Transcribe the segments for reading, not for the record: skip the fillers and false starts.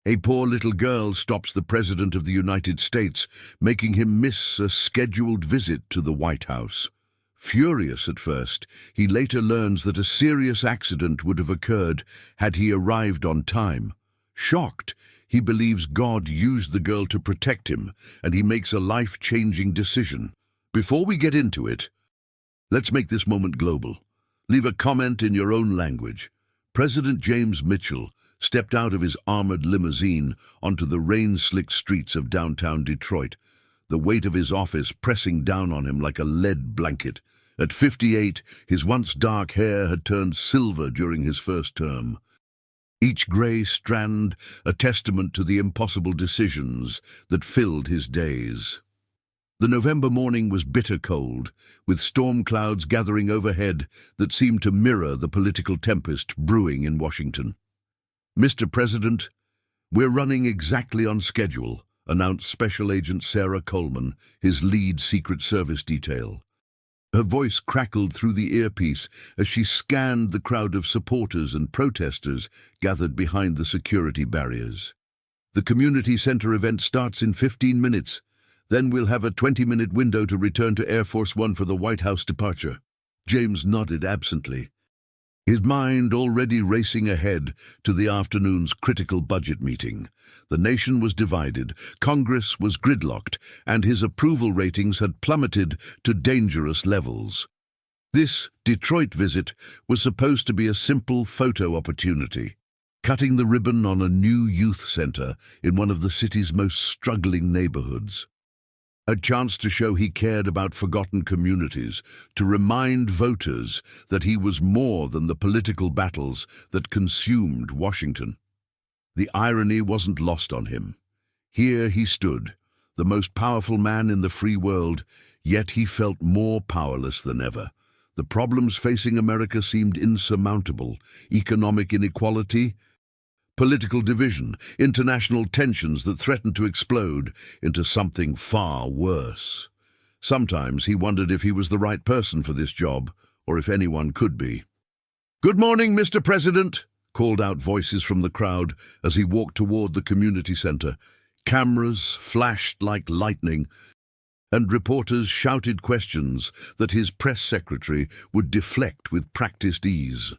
A poor little girl stops the President of the United States, making him miss a scheduled visit to the White House. Furious at first, he later learns that a serious accident would have occurred had he arrived on time. Shocked, he believes God used the girl to protect him, and he makes a life-changing decision. Before we get into it, let's make this moment global. Leave a comment in your own language. President James Mitchell stepped out of his armored limousine onto the rain-slicked streets of downtown Detroit, the weight of his office pressing down on him like a lead blanket. At 58, his once dark hair had turned silver during his first term. Each grey strand a testament to the impossible decisions that filled his days. The November morning was bitter cold, with storm clouds gathering overhead that seemed to mirror the political tempest brewing in Washington. "Mr. President, we're running exactly on schedule," announced Special Agent Sarah Coleman, his lead Secret Service detail. Her voice crackled through the earpiece as she scanned the crowd of supporters and protesters gathered behind the security barriers. "The community center event starts in 15 minutes. Then we'll have a 20-minute window to return to Air Force One for the White House departure." James nodded absently, his mind already racing ahead to the afternoon's critical budget meeting. The nation was divided, Congress was gridlocked, and his approval ratings had plummeted to dangerous levels. This Detroit visit was supposed to be a simple photo opportunity, cutting the ribbon on a new youth center in one of the city's most struggling neighborhoods. A chance to show he cared about forgotten communities, to remind voters that he was more than the political battles that consumed Washington. The irony wasn't lost on him. Here he stood, the most powerful man in the free world, yet he felt more powerless than ever. The problems facing America seemed insurmountable: economic inequality, political division, international tensions that threatened to explode into something far worse. Sometimes he wondered if he was the right person for this job, or if anyone could be. "Good morning, Mr. President," called out voices from the crowd as he walked toward the community center. Cameras flashed like lightning, and reporters shouted questions that his press secretary would deflect with practiced ease.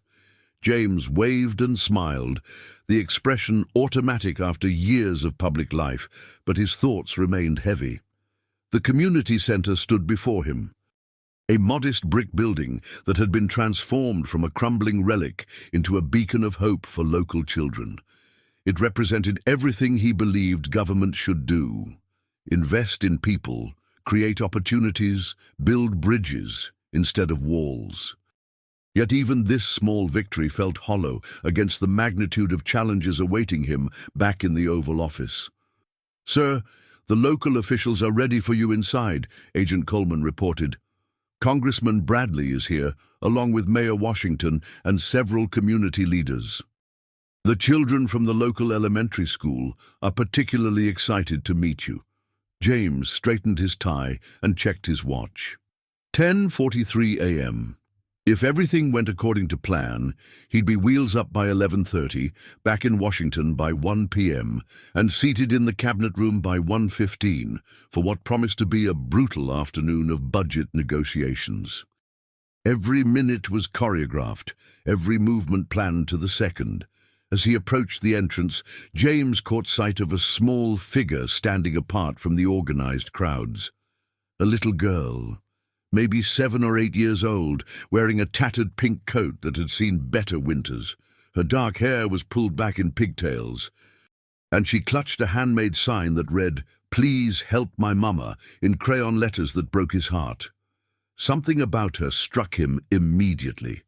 James waved and smiled, the expression automatic after years of public life, but his thoughts remained heavy. The community center stood before him, a modest brick building that had been transformed from a crumbling relic into a beacon of hope for local children. It represented everything he believed government should do: invest in people, create opportunities, build bridges instead of walls. Yet even this small victory felt hollow against the magnitude of challenges awaiting him back in the Oval Office. "Sir, the local officials are ready for you inside," Agent Coleman reported. "Congressman Bradley is here, along with Mayor Washington and several community leaders. The children from the local elementary school are particularly excited to meet you." James straightened his tie and checked his watch. 10:43 a.m. If everything went according to plan, he'd be wheels up by 11:30, back in Washington by 1 p.m., and seated in the cabinet room by 1:15 for what promised to be a brutal afternoon of budget negotiations. Every minute was choreographed, every movement planned to the second. As he approached the entrance, James caught sight of a small figure standing apart from the organized crowds. A little girl, maybe 7 or 8 years old, wearing a tattered pink coat that had seen better winters. Her dark hair was pulled back in pigtails, and she clutched a handmade sign that read, "Please help my mama," in crayon letters that broke his heart. Something about her struck him immediately.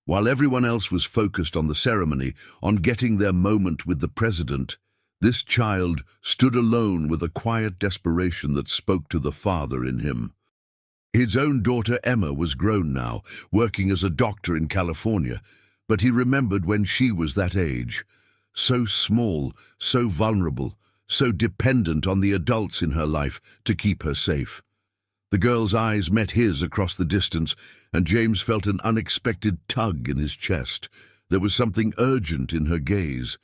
While everyone else was focused on the ceremony, on getting their moment with the president, this child stood alone with a quiet desperation that spoke to the father in him. His own daughter Emma was grown now, working as a doctor in California, but he remembered when she was that age. So small, so vulnerable, so dependent on the adults in her life to keep her safe. The girl's eyes met his across the distance, and James felt an unexpected tug in his chest. There was something urgent in her gaze.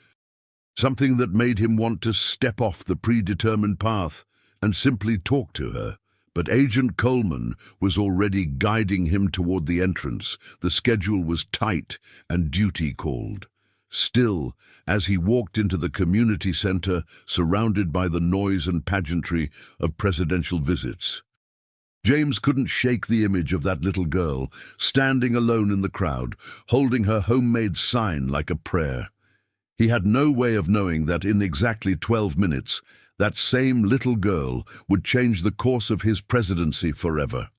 something that made him want to step off the predetermined path and simply talk to her. But Agent Coleman was already guiding him toward the entrance. The schedule was tight and duty called. Still, as he walked into the community center, surrounded by the noise and pageantry of presidential visits, James couldn't shake the image of that little girl, standing alone in the crowd, holding her homemade sign like a prayer. He had no way of knowing that in exactly 12 minutes, that same little girl would change the course of his presidency forever.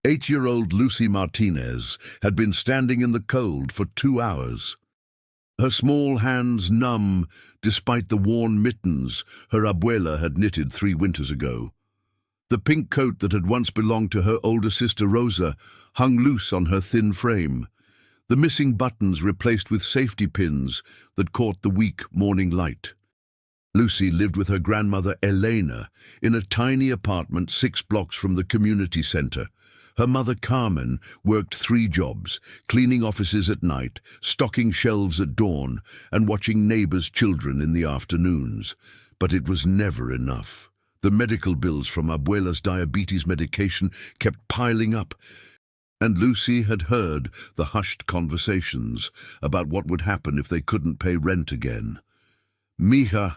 8-year-old Lucy Martinez had been standing in the cold for 2 hours. Her small hands numb despite the worn mittens her abuela had knitted 3 winters ago. The pink coat that had once belonged to her older sister Rosa hung loose on her thin frame, the missing buttons replaced with safety pins that caught the weak morning light. Lucy lived with her grandmother Elena in a tiny apartment 6 blocks from the community center. Her mother Carmen worked 3 jobs, cleaning offices at night, stocking shelves at dawn, and watching neighbors' children in the afternoons. But it was never enough. The medical bills from Abuela's diabetes medication kept piling up, and Lucy had heard the hushed conversations about what would happen if they couldn't pay rent again. "Mija,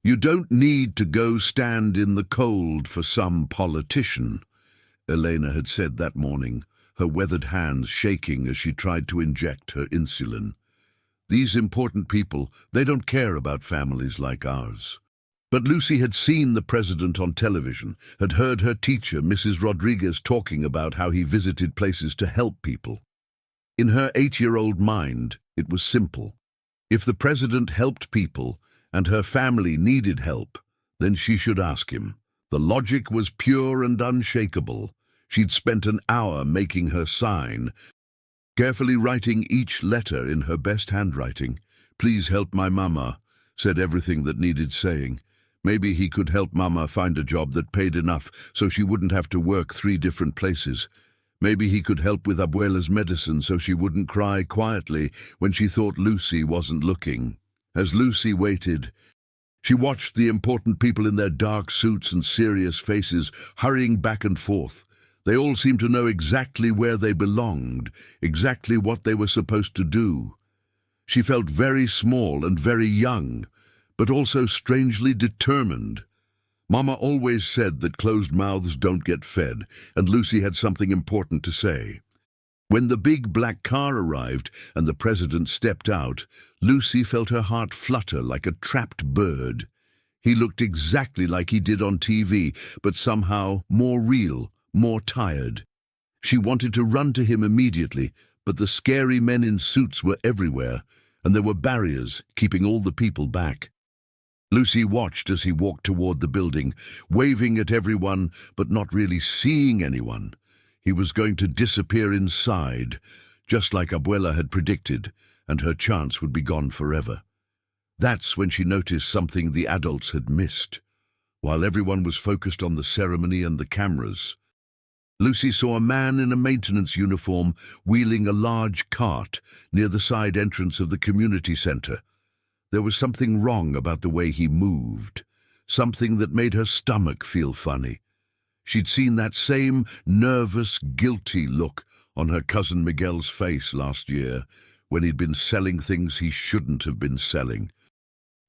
you don't need to go stand in the cold for some politician," Elena had said that morning, her weathered hands shaking as she tried to inject her insulin. "These important people, they don't care about families like ours." But Lucy had seen the president on television, had heard her teacher, Mrs. Rodriguez, talking about how he visited places to help people. In her 8-year-old mind, it was simple. If the president helped people and her family needed help, then she should ask him. The logic was pure and unshakable. She'd spent an hour making her sign, carefully writing each letter in her best handwriting. "Please help my mama," said everything that needed saying. Maybe he could help Mama find a job that paid enough so she wouldn't have to work 3 different places. Maybe he could help with Abuela's medicine so she wouldn't cry quietly when she thought Lucy wasn't looking. As Lucy waited, she watched the important people in their dark suits and serious faces hurrying back and forth. They all seemed to know exactly where they belonged, exactly what they were supposed to do. She felt very small and very young, but also strangely determined. Mama always said that closed mouths don't get fed, and Lucy had something important to say. When the big black car arrived and the president stepped out, Lucy felt her heart flutter like a trapped bird. He looked exactly like he did on TV, but somehow more real, more tired. She wanted to run to him immediately, but the scary men in suits were everywhere, and there were barriers keeping all the people back. Lucy watched as he walked toward the building, waving at everyone but not really seeing anyone. He was going to disappear inside, just like Abuela had predicted, and her chance would be gone forever. That's when she noticed something the adults had missed. While everyone was focused on the ceremony and the cameras, Lucy saw a man in a maintenance uniform wheeling a large cart near the side entrance of the community center. There was something wrong about the way he moved, something that made her stomach feel funny. She'd seen that same nervous, guilty look on her cousin Miguel's face last year when he'd been selling things he shouldn't have been selling.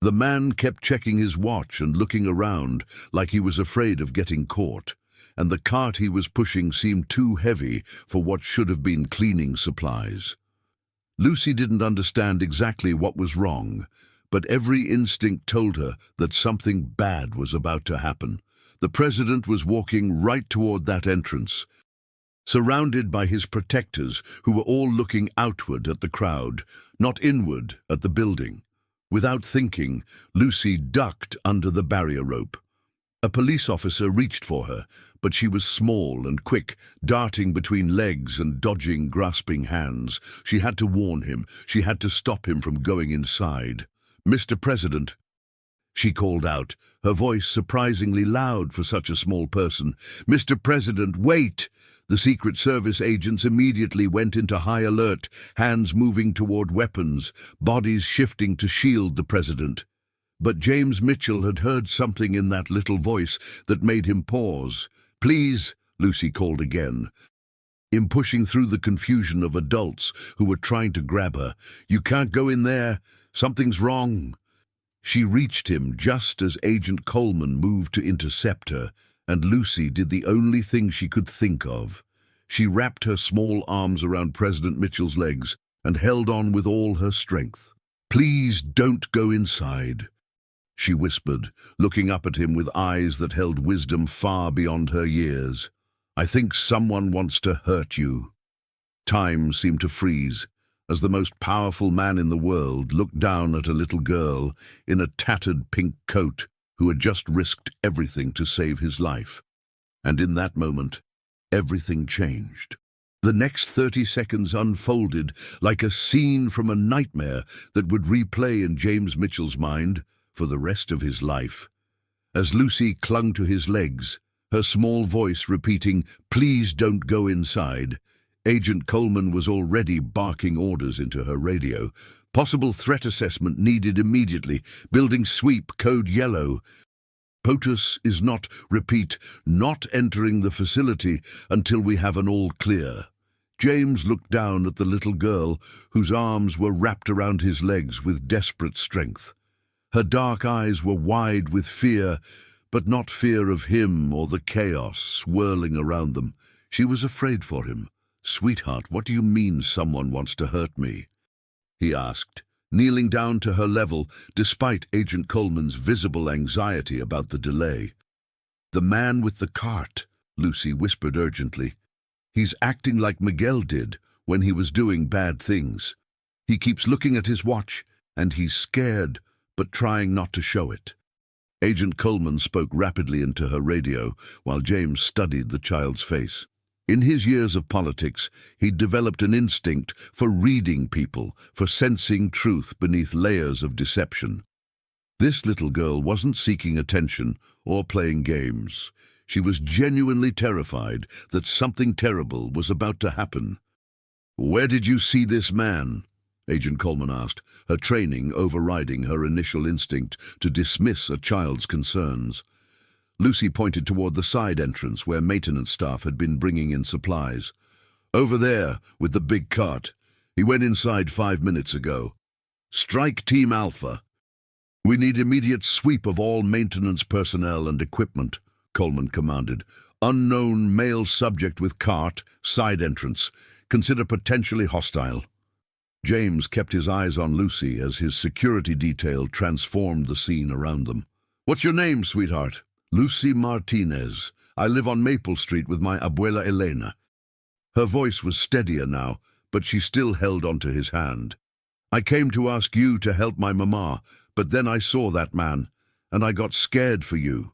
The man kept checking his watch and looking around like he was afraid of getting caught, and the cart he was pushing seemed too heavy for what should have been cleaning supplies. Lucy didn't understand exactly what was wrong, but every instinct told her that something bad was about to happen. The president was walking right toward that entrance, surrounded by his protectors who were all looking outward at the crowd, not inward at the building. Without thinking, Lucy ducked under the barrier rope. A police officer reached for her, but she was small and quick, darting between legs and dodging grasping hands. She had to warn him. She had to stop him from going inside. "Mr. President." she called out, her voice surprisingly loud for such a small person. "Mr. President, wait!" The Secret Service agents immediately went into high alert, hands moving toward weapons, bodies shifting to shield the president. But James Mitchell had heard something in that little voice that made him pause. "Please," Lucy called again, in pushing through the confusion of adults who were trying to grab her. "You can't go in there. Something's wrong." She reached him just as Agent Coleman moved to intercept her, and Lucy did the only thing she could think of. She wrapped her small arms around President Mitchell's legs and held on with all her strength. "Please don't go inside," she whispered, looking up at him with eyes that held wisdom far beyond her years. "I think someone wants to hurt you." Time seemed to freeze as the most powerful man in the world looked down at a little girl in a tattered pink coat who had just risked everything to save his life. And in that moment, everything changed. The next 30 seconds unfolded like a scene from a nightmare that would replay in James Mitchell's mind for the rest of his life. As Lucy clung to his legs, her small voice repeating, "Please don't go inside," Agent Coleman was already barking orders into her radio. "Possible threat assessment needed immediately. Building sweep, code yellow. POTUS is not, repeat, not entering the facility until we have an all clear." James looked down at the little girl whose arms were wrapped around his legs with desperate strength. Her dark eyes were wide with fear, but not fear of him or the chaos swirling around them. She was afraid for him. "Sweetheart, what do you mean someone wants to hurt me?" he asked, kneeling down to her level despite Agent Coleman's visible anxiety about the delay. "The man with the cart," Lucy whispered urgently. "He's acting like Miguel did when he was doing bad things. He keeps looking at his watch, and he's scared, but trying not to show it." Agent Coleman spoke rapidly into her radio while James studied the child's face. In his years of politics, he'd developed an instinct for reading people, for sensing truth beneath layers of deception. This little girl wasn't seeking attention or playing games. She was genuinely terrified that something terrible was about to happen. "Where did you see this man?" Agent Coleman asked, her training overriding her initial instinct to dismiss a child's concerns. Lucy pointed toward the side entrance where maintenance staff had been bringing in supplies. "Over there, with the big cart. He went inside 5 minutes ago. Strike Team Alpha. We need immediate sweep of all maintenance personnel and equipment," Coleman commanded. "Unknown male subject with cart, side entrance. Consider potentially hostile." James kept his eyes on Lucy as his security detail transformed the scene around them. "What's your name, sweetheart?" "Lucy Martinez. I live on Maple Street with my abuela Elena." Her voice was steadier now, but she still held onto his hand. "I came to ask you to help my mama, but then I saw that man, and I got scared for you."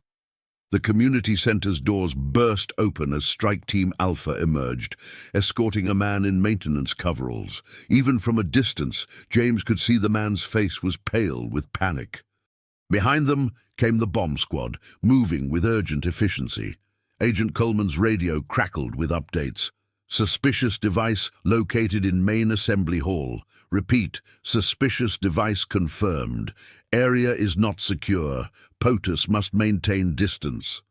The community center's doors burst open as Strike Team Alpha emerged, escorting a man in maintenance coveralls. Even from a distance, James could see the man's face was pale with panic. Behind them came the bomb squad, moving with urgent efficiency. Agent Coleman's radio crackled with updates. "Suspicious device located in main assembly hall. Repeat, suspicious device confirmed. Area is not secure. POTUS must maintain distance."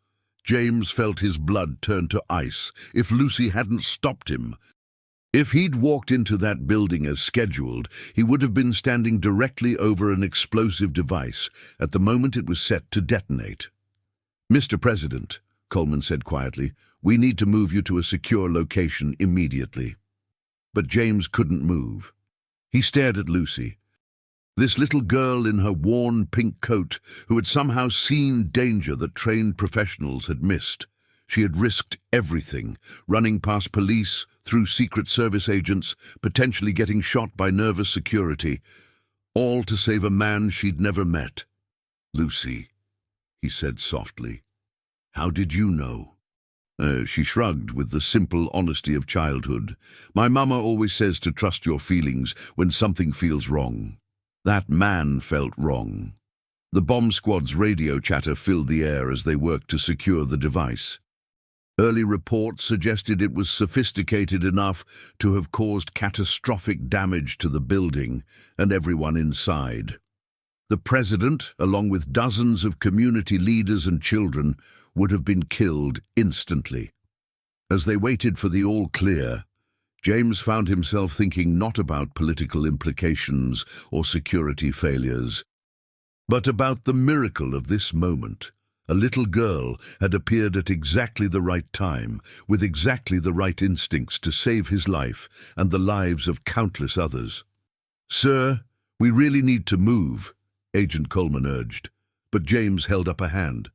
James felt his blood turn to ice if Lucy hadn't stopped him. If he'd walked into that building as scheduled, he would have been standing directly over an explosive device at the moment it was set to detonate. "Mr. President," Coleman said quietly, "we need to move you to a secure location immediately." But James couldn't move. He stared at Lucy. This little girl in her worn pink coat who had somehow seen danger that trained professionals had missed. She had risked everything, running past police, through Secret Service agents, potentially getting shot by nervous security, all to save a man she'd never met. "Lucy," he said softly, "how did you know?" She shrugged with the simple honesty of childhood. "My mama always says to trust your feelings when something feels wrong. That man felt wrong." The bomb squad's radio chatter filled the air as they worked to secure the device. Early reports suggested it was sophisticated enough to have caused catastrophic damage to the building and everyone inside. The president, along with dozens of community leaders and children, would have been killed instantly. As they waited for the all-clear, James found himself thinking not about political implications or security failures, but about the miracle of this moment. A little girl had appeared at exactly the right time, with exactly the right instincts to save his life and the lives of countless others. "Sir, we really need to move," Agent Coleman urged, but James held up a hand.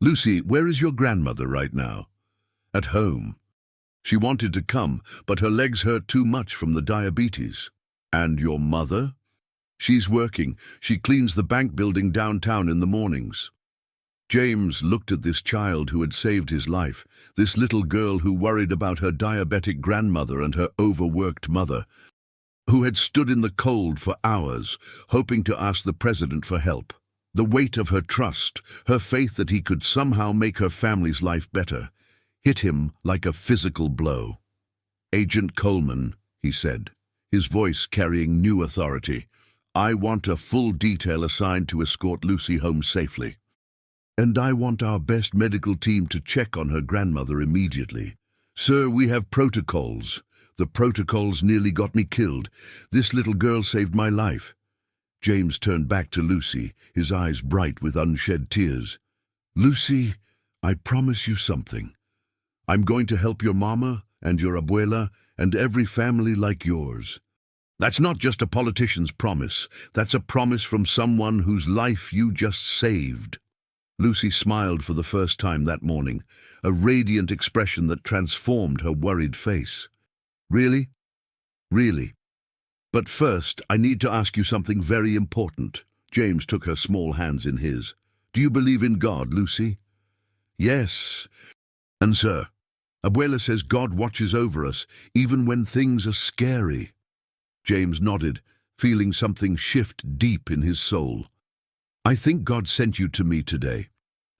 "Lucy, where is your grandmother right now?" "At home. She wanted to come, but her legs hurt too much from the diabetes." "And your mother?" "She's working. She cleans the bank building downtown in the mornings." James looked at this child who had saved his life, this little girl who worried about her diabetic grandmother and her overworked mother, who had stood in the cold for hours, hoping to ask the president for help. The weight of her trust, her faith that he could somehow make her family's life better, hit him like a physical blow. "Agent Coleman," he said, his voice carrying new authority, "I want a full detail assigned to escort Lucy home safely. And I want our best medical team to check on her grandmother immediately. Sir, we have protocols. The protocols nearly got me killed. This little girl saved my life." James turned back to Lucy, his eyes bright with unshed tears. "Lucy, I promise you something. I'm going to help your mama and your abuela and every family like yours. That's not just a politician's promise. That's a promise from someone whose life you just saved." Lucy smiled for the first time that morning, a radiant expression that transformed her worried face. "Really? Really? But first, I need to ask you something very important." James took her small hands in his. "Do you believe in God, Lucy?" "Yes. And sir, Abuela says God watches over us, even when things are scary." James nodded, feeling something shift deep in his soul. "I think God sent you to me today,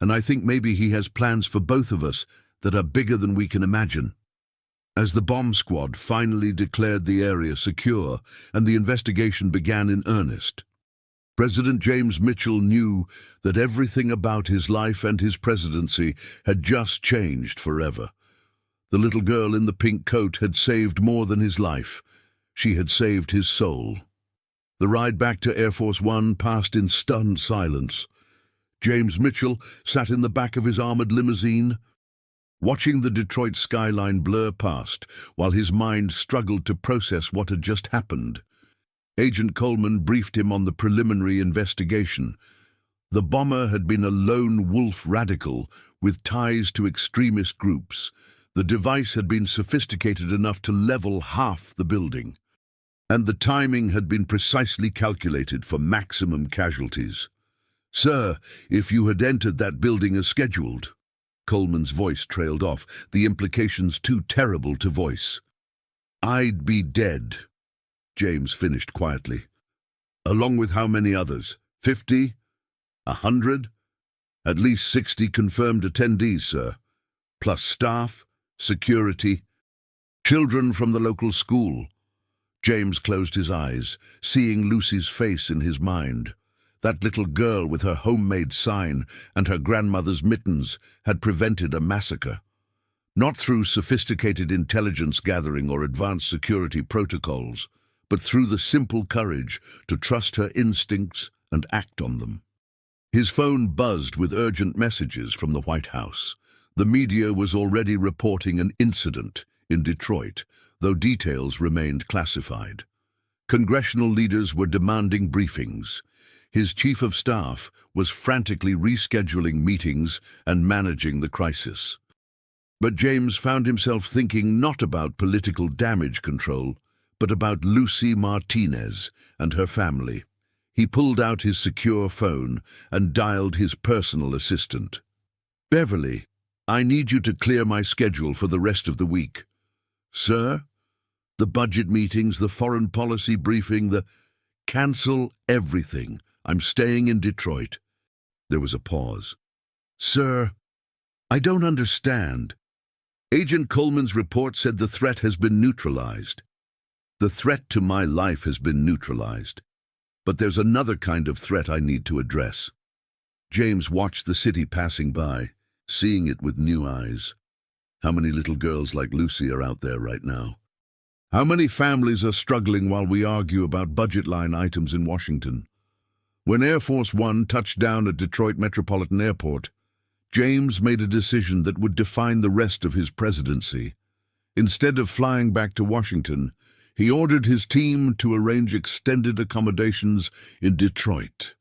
and I think maybe he has plans for both of us that are bigger than we can imagine." As the bomb squad finally declared the area secure and the investigation began in earnest, President James Mitchell knew that everything about his life and his presidency had just changed forever. The little girl in the pink coat had saved more than his life. She had saved his soul. The ride back to Air Force One passed in stunned silence. James Mitchell sat in the back of his armored limousine, watching the Detroit skyline blur past while his mind struggled to process what had just happened. Agent Coleman briefed him on the preliminary investigation. The bomber had been a lone wolf radical with ties to extremist groups. The device had been sophisticated enough to level half the building, and the timing had been precisely calculated for maximum casualties. "Sir, if you had entered that building as scheduled..." Coleman's voice trailed off, the implications too terrible to voice. "I'd be dead," James finished quietly. "Along with how many others? 50? 100? At least 60 confirmed attendees, sir. Plus staff, security, children from the local school." James closed his eyes, seeing Lucy's face in his mind. That little girl with her homemade sign and her grandmother's mittens had prevented a massacre. Not through sophisticated intelligence gathering or advanced security protocols, but through the simple courage to trust her instincts and act on them. His phone buzzed with urgent messages from the White House. The media was already reporting an incident in Detroit, though details remained classified. Congressional leaders were demanding briefings. His chief of staff was frantically rescheduling meetings and managing the crisis. But James found himself thinking not about political damage control, but about Lucy Martinez and her family. He pulled out his secure phone and dialed his personal assistant. "Beverly, I need you to clear my schedule for the rest of the week." "Sir?" "The budget meetings, the foreign policy briefing, the..." "Cancel everything. I'm staying in Detroit. There was a pause. "Sir, I don't understand. Agent Coleman's report said the threat has been neutralized. The threat to my life has been neutralized. But there's another kind of threat I need to address." James watched the city passing by, seeing it with new eyes. How many little girls like Lucy are out there right now? How many families are struggling while we argue about budget line items in Washington? When Air Force One touched down at Detroit Metropolitan Airport, James made a decision that would define the rest of his presidency. Instead of flying back to Washington, he ordered his team to arrange extended accommodations in Detroit.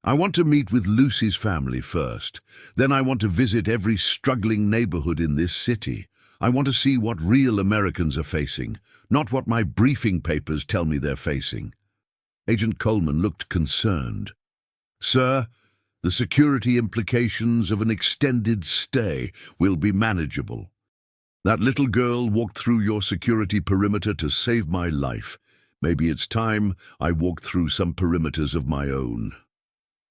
"I want to meet with Lucy's family first. Then I want to visit every struggling neighborhood in this city. I want to see what real Americans are facing, not what my briefing papers tell me they're facing." Agent Coleman looked concerned. "Sir, the security implications of an extended stay will be manageable. That little girl walked through your security perimeter to save my life. Maybe it's time I walked through some perimeters of my own."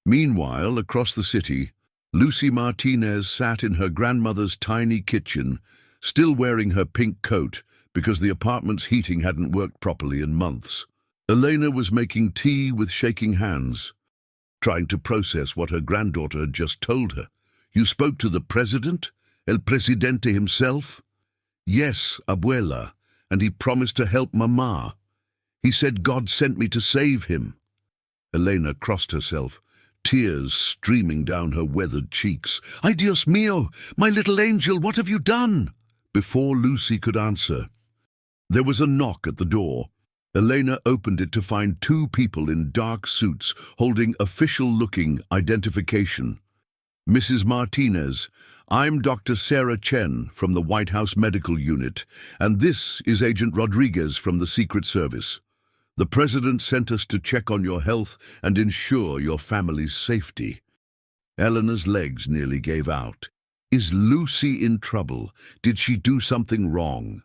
Meanwhile, across the city, Lucy Martinez sat in her grandmother's tiny kitchen, still wearing her pink coat because the apartment's heating hadn't worked properly in months. Elena was making tea with shaking hands, trying to process what her granddaughter had just told her. "You spoke to the president? El Presidente himself?" "Yes, abuela, and he promised to help Mama. He said God sent me to save him." Elena crossed herself, tears streaming down her weathered cheeks. "Ay, Dios mío, my little angel, what have you done?" Before Lucy could answer, there was a knock at the door. Elena opened it to find two people in dark suits holding official-looking identification. "Mrs. Martinez, I'm Dr. Sarah Chen from the White House Medical Unit, and this is Agent Rodriguez from the Secret Service. The President sent us to check on your health and ensure your family's safety." Eleanor's legs nearly gave out. "Is Lucy in trouble? Did she do something wrong?"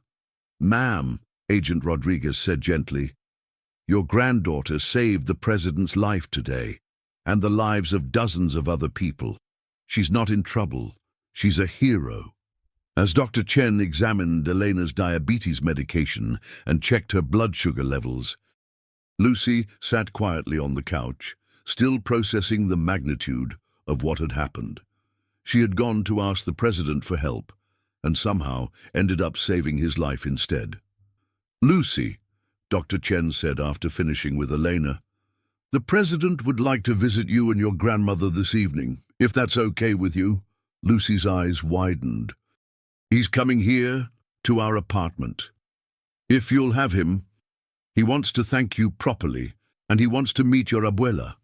"Ma'am," Agent Rodriguez said gently, "your granddaughter saved the President's life today, and the lives of dozens of other people. She's not in trouble. She's a hero." As Dr. Chen examined Elena's diabetes medication and checked her blood sugar levels, Lucy sat quietly on the couch, still processing the magnitude of what had happened. She had gone to ask the President for help, and somehow ended up saving his life instead. "Lucy," Dr. Chen said after finishing with Elena, "the President would like to visit you and your grandmother this evening, if that's okay with you." Lucy's eyes widened. "He's coming here, to our apartment. If you'll have him, he wants to thank you properly, and he wants to meet your abuela."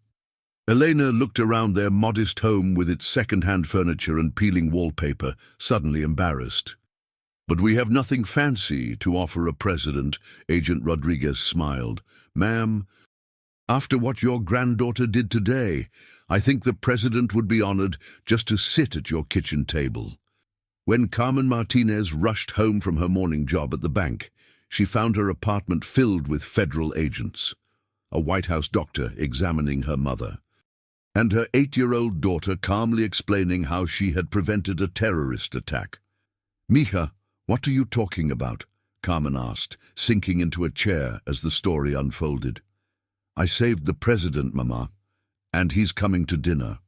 Elena looked around their modest home with its second-hand furniture and peeling wallpaper, suddenly embarrassed. "But we have nothing fancy to offer a president," Agent Rodriguez smiled. "Ma'am, after what your granddaughter did today, I think the president would be honored just to sit at your kitchen table." When Carmen Martinez rushed home from her morning job at the bank, she found her apartment filled with federal agents, a White House doctor examining her mother, and her 8-year-old daughter calmly explaining how she had prevented a terrorist attack. "Mija, what are you talking about?" Carmen asked, sinking into a chair as the story unfolded. "I saved the president, Mama, and he's coming to dinner."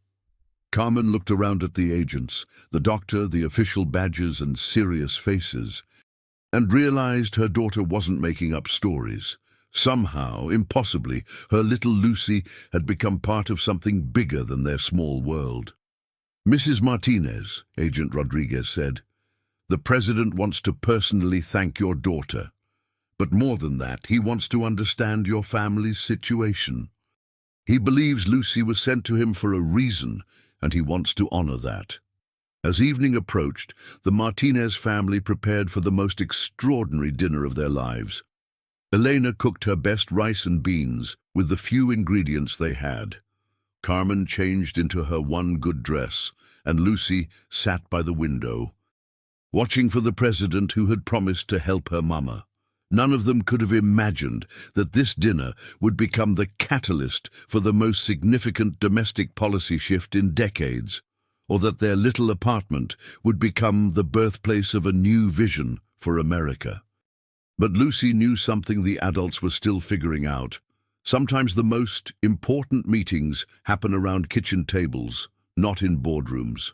Carmen looked around at the agents, the doctor, the official badges and serious faces, and realized her daughter wasn't making up stories. Somehow, impossibly, her little Lucy had become part of something bigger than their small world. "Mrs. Martinez," Agent Rodriguez said, "the president wants to personally thank your daughter. But more than that, he wants to understand your family's situation. He believes Lucy was sent to him for a reason, and he wants to honor that." As evening approached, the Martinez family prepared for the most extraordinary dinner of their lives. Elena cooked her best rice and beans with the few ingredients they had. Carmen changed into her one good dress, and Lucy sat by the window, watching for the president who had promised to help her mama. None of them could have imagined that this dinner would become the catalyst for the most significant domestic policy shift in decades, or that their little apartment would become the birthplace of a new vision for America. But Lucy knew something the adults were still figuring out. Sometimes the most important meetings happen around kitchen tables, not in boardrooms.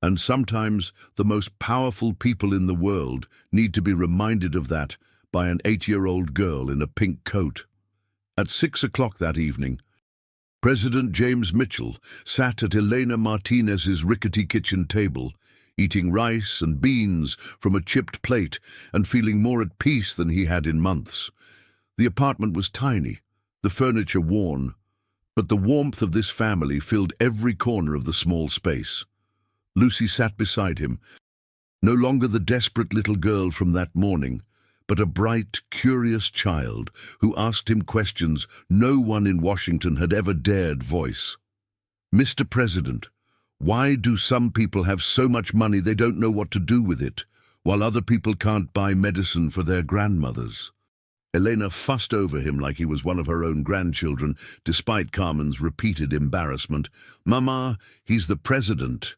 And sometimes the most powerful people in the world need to be reminded of that by an 8-year-old girl in a pink coat. At 6 o'clock that evening, President James Mitchell sat at Elena Martinez's rickety kitchen table, eating rice and beans from a chipped plate and feeling more at peace than he had in months. The apartment was tiny, the furniture worn, but the warmth of this family filled every corner of the small space. Lucy sat beside him, no longer the desperate little girl from that morning, but a bright, curious child who asked him questions no one in Washington had ever dared voice. "Mr. President, why do some people have so much money they don't know what to do with it, while other people can't buy medicine for their grandmothers?" Elena fussed over him like he was one of her own grandchildren, despite Carmen's repeated embarrassment. "Mama, he's the president."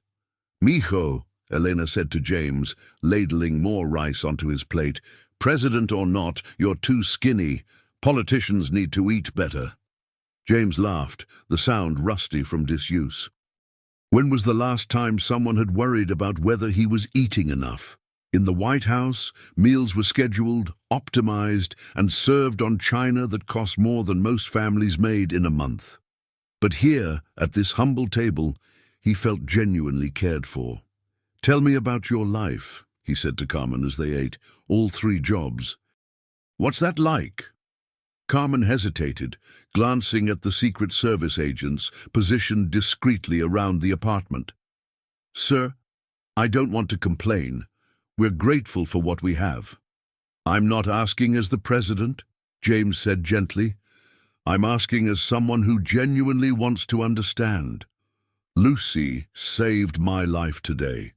"Mijo," Elena said to James, ladling more rice onto his plate, "president or not, you're too skinny. Politicians need to eat better." James laughed, the sound rusty from disuse. When was the last time someone had worried about whether he was eating enough? In the White House, meals were scheduled, optimized, and served on china that cost more than most families made in a month. But here, at this humble table, he felt genuinely cared for. "Tell me about your life," he said to Carmen as they ate, "all 3 jobs." "What's that like?" Carmen hesitated, glancing at the Secret Service agents positioned discreetly around the apartment. "Sir, I don't want to complain. We're grateful for what we have." "I'm not asking as the president," James said gently. "I'm asking as someone who genuinely wants to understand. Lucy saved my life today.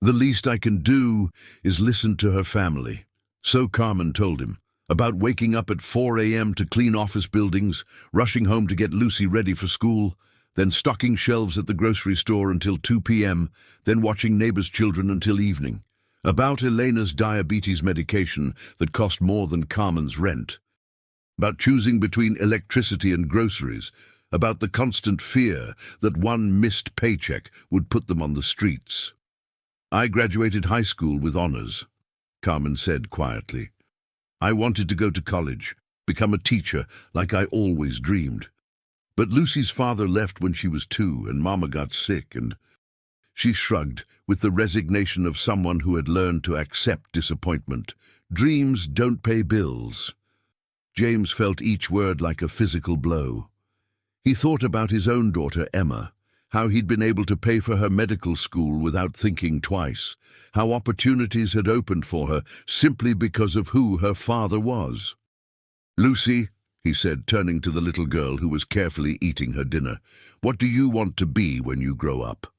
The least I can do is listen to her family." So Carmen told him, about waking up at 4 a.m. to clean office buildings, rushing home to get Lucy ready for school, then stocking shelves at the grocery store until 2 p.m., then watching neighbors' children until evening. About Elena's diabetes medication that cost more than Carmen's rent. About choosing between electricity and groceries. About the constant fear that one missed paycheck would put them on the streets. "I graduated high school with honors," Carmen said quietly. "I wanted to go to college, become a teacher like I always dreamed. But Lucy's father left when she was 2 and Mama got sick and—" She shrugged with the resignation of someone who had learned to accept disappointment. "Dreams don't pay bills." James felt each word like a physical blow. He thought about his own daughter, Emma, how he'd been able to pay for her medical school without thinking twice, how opportunities had opened for her simply because of who her father was. "Lucy," he said, turning to the little girl who was carefully eating her dinner, "what do you want to be when you grow up?"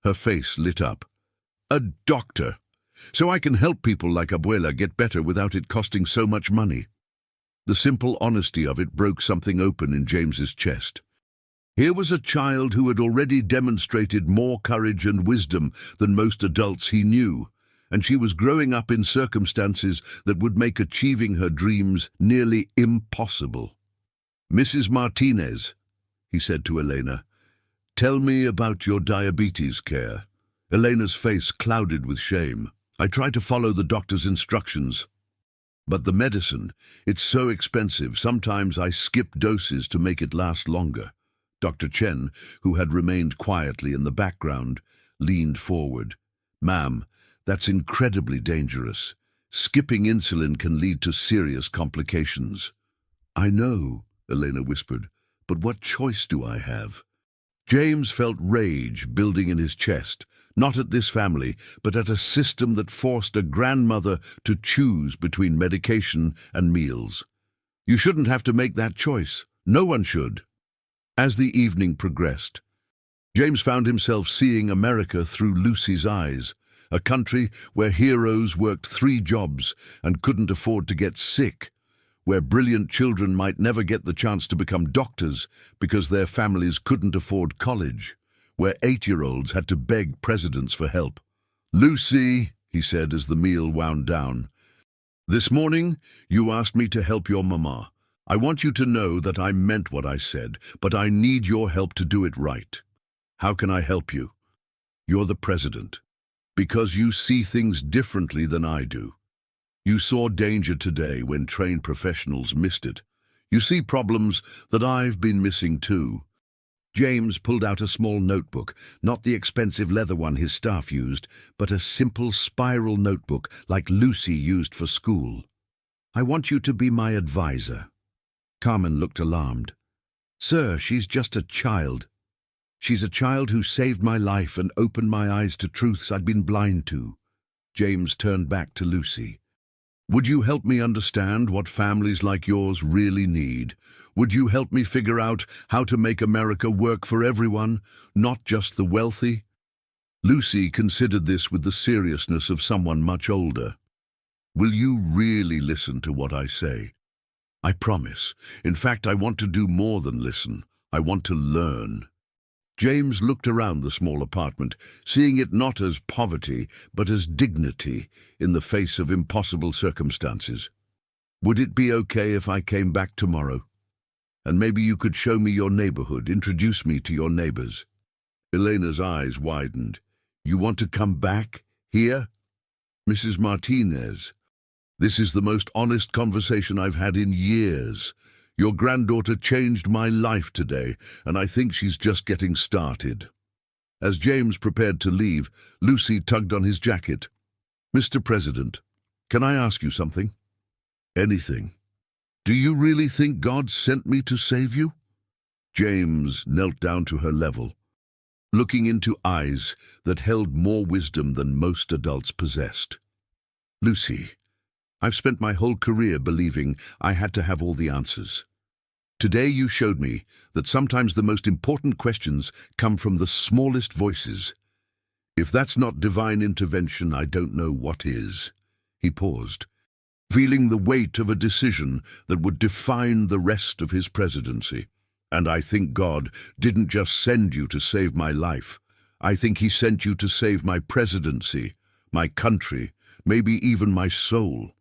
Her face lit up. "A doctor, so I can help people like Abuela get better without it costing so much money." The simple honesty of it broke something open in James's chest. Here was a child who had already demonstrated more courage and wisdom than most adults he knew, and she was growing up in circumstances that would make achieving her dreams nearly impossible. "Mrs. Martinez," he said to Elena, "tell me about your diabetes care." Elena's face clouded with shame. "I try to follow the doctor's instructions. But the medicine, it's so expensive, sometimes I skip doses to make it last longer." Dr. Chen, who had remained quietly in the background, leaned forward. "Ma'am, that's incredibly dangerous. Skipping insulin can lead to serious complications." "I know," Elena whispered, "but what choice do I have?" James felt rage building in his chest, not at this family, but at a system that forced a grandmother to choose between medication and meals. You shouldn't have to make that choice. No one should. As the evening progressed, James found himself seeing America through Lucy's eyes, a country where heroes worked 3 jobs and couldn't afford to get sick, where brilliant children might never get the chance to become doctors because their families couldn't afford college, where 8-year-olds had to beg presidents for help. "Lucy," he said as the meal wound down, "this morning you asked me to help your mama. I want you to know that I meant what I said, but I need your help to do it right. How can I help you? You're the president. Because you see things differently than I do. You saw danger today when trained professionals missed it. You see problems that I've been missing too." James pulled out a small notebook, not the expensive leather one his staff used, but a simple spiral notebook like Lucy used for school. "I want you to be my advisor." Carmen looked alarmed. "Sir, she's just a child. She's a child who saved my life and opened my eyes to truths I'd been blind to." James turned back to Lucy. "Would you help me understand what families like yours really need? Would you help me figure out how to make America work for everyone, not just the wealthy?" Lucy considered this with the seriousness of someone much older. "Will you really listen to what I say?" "I promise. In fact, I want to do more than listen. I want to learn." James looked around the small apartment, seeing it not as poverty, but as dignity in the face of impossible circumstances. "Would it be okay if I came back tomorrow? And maybe you could show me your neighborhood, introduce me to your neighbors." Elena's eyes widened. "You want to come back? Here?" "Mrs. Martinez, this is the most honest conversation I've had in years. Your granddaughter changed my life today, and I think she's just getting started." As James prepared to leave, Lucy tugged on his jacket. "Mr. President, can I ask you something?" "Anything. Do you really think God sent me to save you?" James knelt down to her level, looking into eyes that held more wisdom than most adults possessed. "Lucy, I've spent my whole career believing I had to have all the answers. Today you showed me that sometimes the most important questions come from the smallest voices. If that's not divine intervention, I don't know what is." He paused, feeling the weight of a decision that would define the rest of his presidency. "And I think God didn't just send you to save my life. I think he sent you to save my presidency, my country, maybe even my soul."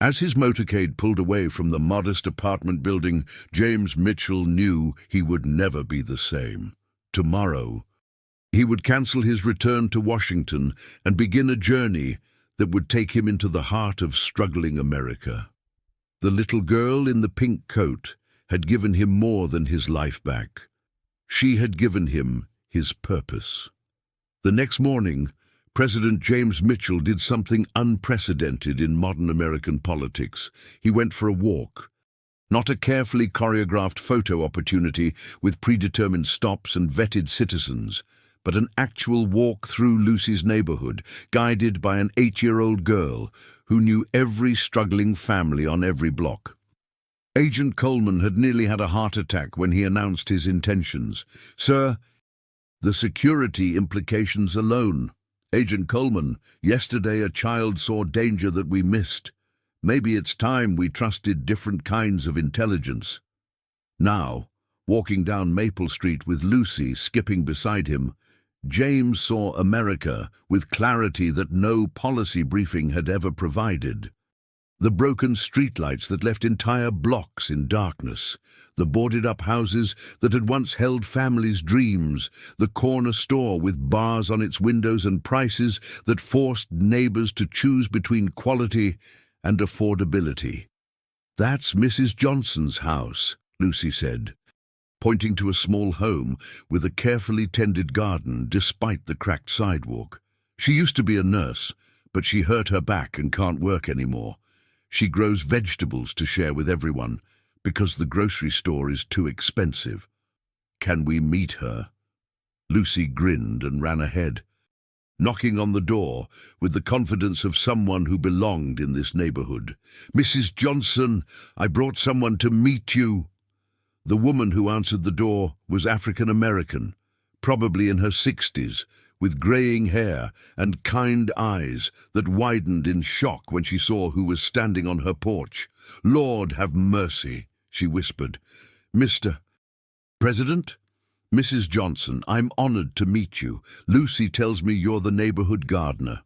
As his motorcade pulled away from the modest apartment building, James Mitchell knew he would never be the same. Tomorrow, he would cancel his return to Washington and begin a journey that would take him into the heart of struggling America. The little girl in the pink coat had given him more than his life back. She had given him his purpose. The next morning, President James Mitchell did something unprecedented in modern American politics. He went for a walk. Not a carefully choreographed photo opportunity with predetermined stops and vetted citizens, but an actual walk through Lucy's neighborhood, guided by an 8-year-old girl who knew every struggling family on every block. Agent Coleman had nearly had a heart attack when he announced his intentions. "Sir, the security implications alone. Agent Coleman, yesterday a child saw danger that we missed. Maybe it's time we trusted different kinds of intelligence." Now, walking down Maple Street with Lucy skipping beside him, James saw America with clarity that no policy briefing had ever provided. The broken streetlights that left entire blocks in darkness, the boarded-up houses that had once held families' dreams, the corner store with bars on its windows and prices that forced neighbors to choose between quality and affordability. "That's Mrs. Johnson's house," Lucy said, pointing to a small home with a carefully tended garden despite the cracked sidewalk. "She used to be a nurse, but she hurt her back and can't work anymore. She grows vegetables to share with everyone because the grocery store is too expensive. Can we meet her?" Lucy grinned and ran ahead, knocking on the door with the confidence of someone who belonged in this neighborhood. "Mrs. Johnson, I brought someone to meet you." The woman who answered the door was African American, probably in her 60s, with greying hair and kind eyes that widened in shock when she saw who was standing on her porch. "Lord, have mercy," she whispered. "Mr. President? Mrs. Johnson, I'm honored to meet you. Lucy tells me you're the neighborhood gardener."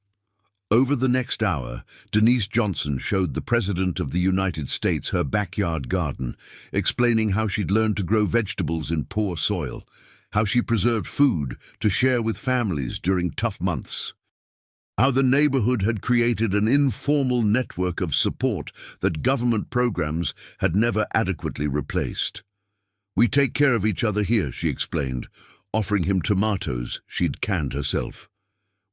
Over the next hour, Denise Johnson showed the President of the United States her backyard garden, explaining how she'd learned to grow vegetables in poor soil, how she preserved food to share with families during tough months, how the neighborhood had created an informal network of support that government programs had never adequately replaced. "We take care of each other here," she explained, offering him tomatoes she'd canned herself.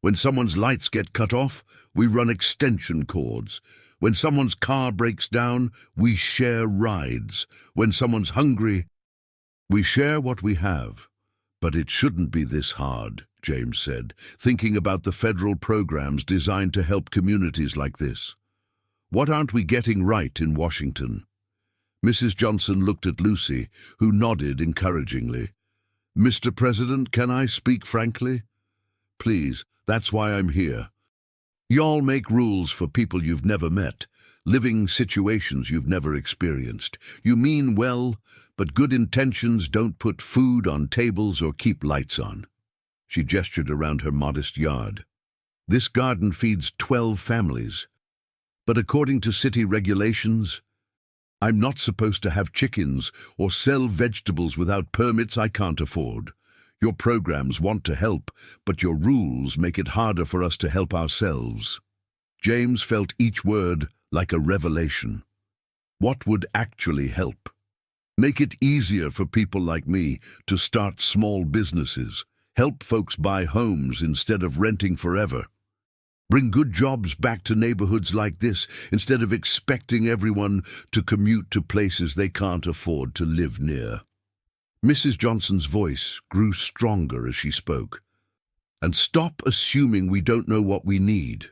"When someone's lights get cut off, we run extension cords. When someone's car breaks down, we share rides. When someone's hungry, we share what we have." "But it shouldn't be this hard," James said, thinking about the federal programs designed to help communities like this. "What aren't we getting right in Washington?" Mrs. Johnson looked at Lucy, who nodded encouragingly. "Mr. President, can I speak frankly? Please, that's why I'm here. Y'all make rules for people you've never met, living situations you've never experienced. You mean well, but good intentions don't put food on tables or keep lights on." She gestured around her modest yard. "This garden feeds 12 families. But according to city regulations, I'm not supposed to have chickens or sell vegetables without permits I can't afford. Your programs want to help, but your rules make it harder for us to help ourselves." James felt each word like a revelation. What would actually help? Make it easier for people like me to start small businesses, help folks buy homes instead of renting forever, bring good jobs back to neighborhoods like this instead of expecting everyone to commute to places they can't afford to live near. Mrs. Johnson's voice grew stronger as she spoke. "And stop assuming we don't know what we need.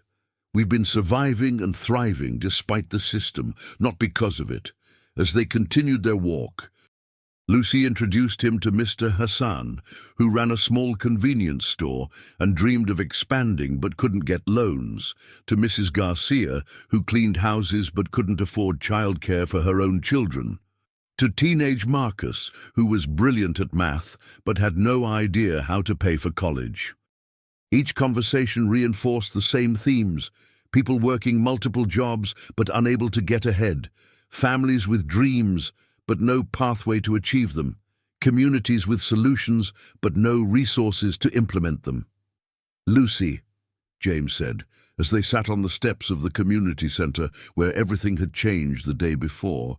We've been surviving and thriving despite the system, not because of it." As they continued their walk, Lucy introduced him to Mr. Hassan, who ran a small convenience store and dreamed of expanding but couldn't get loans, to Mrs. Garcia, who cleaned houses but couldn't afford childcare for her own children, to teenage Marcus, who was brilliant at math but had no idea how to pay for college. Each conversation reinforced the same themes: people working multiple jobs but unable to get ahead, families with dreams but no pathway to achieve them, communities with solutions but no resources to implement them. "Lucy," James said, as they sat on the steps of the community center where everything had changed the day before,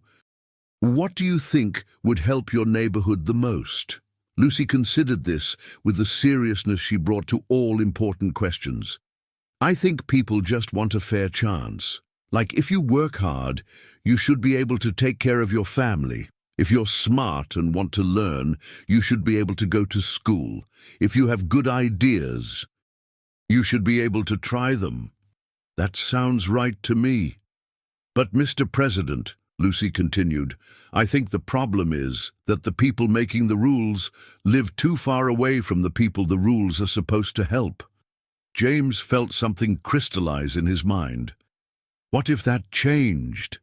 "what do you think would help your neighborhood the most?" Lucy considered this with the seriousness she brought to all important questions. "I think people just want a fair chance. Like, if you work hard, you should be able to take care of your family. If you're smart and want to learn, you should be able to go to school. If you have good ideas, you should be able to try them." "That sounds right to me." "But, Mr. President," Lucy continued, "I think the problem is that the people making the rules live too far away from the people the rules are supposed to help." James felt something crystallize in his mind. What if that changed?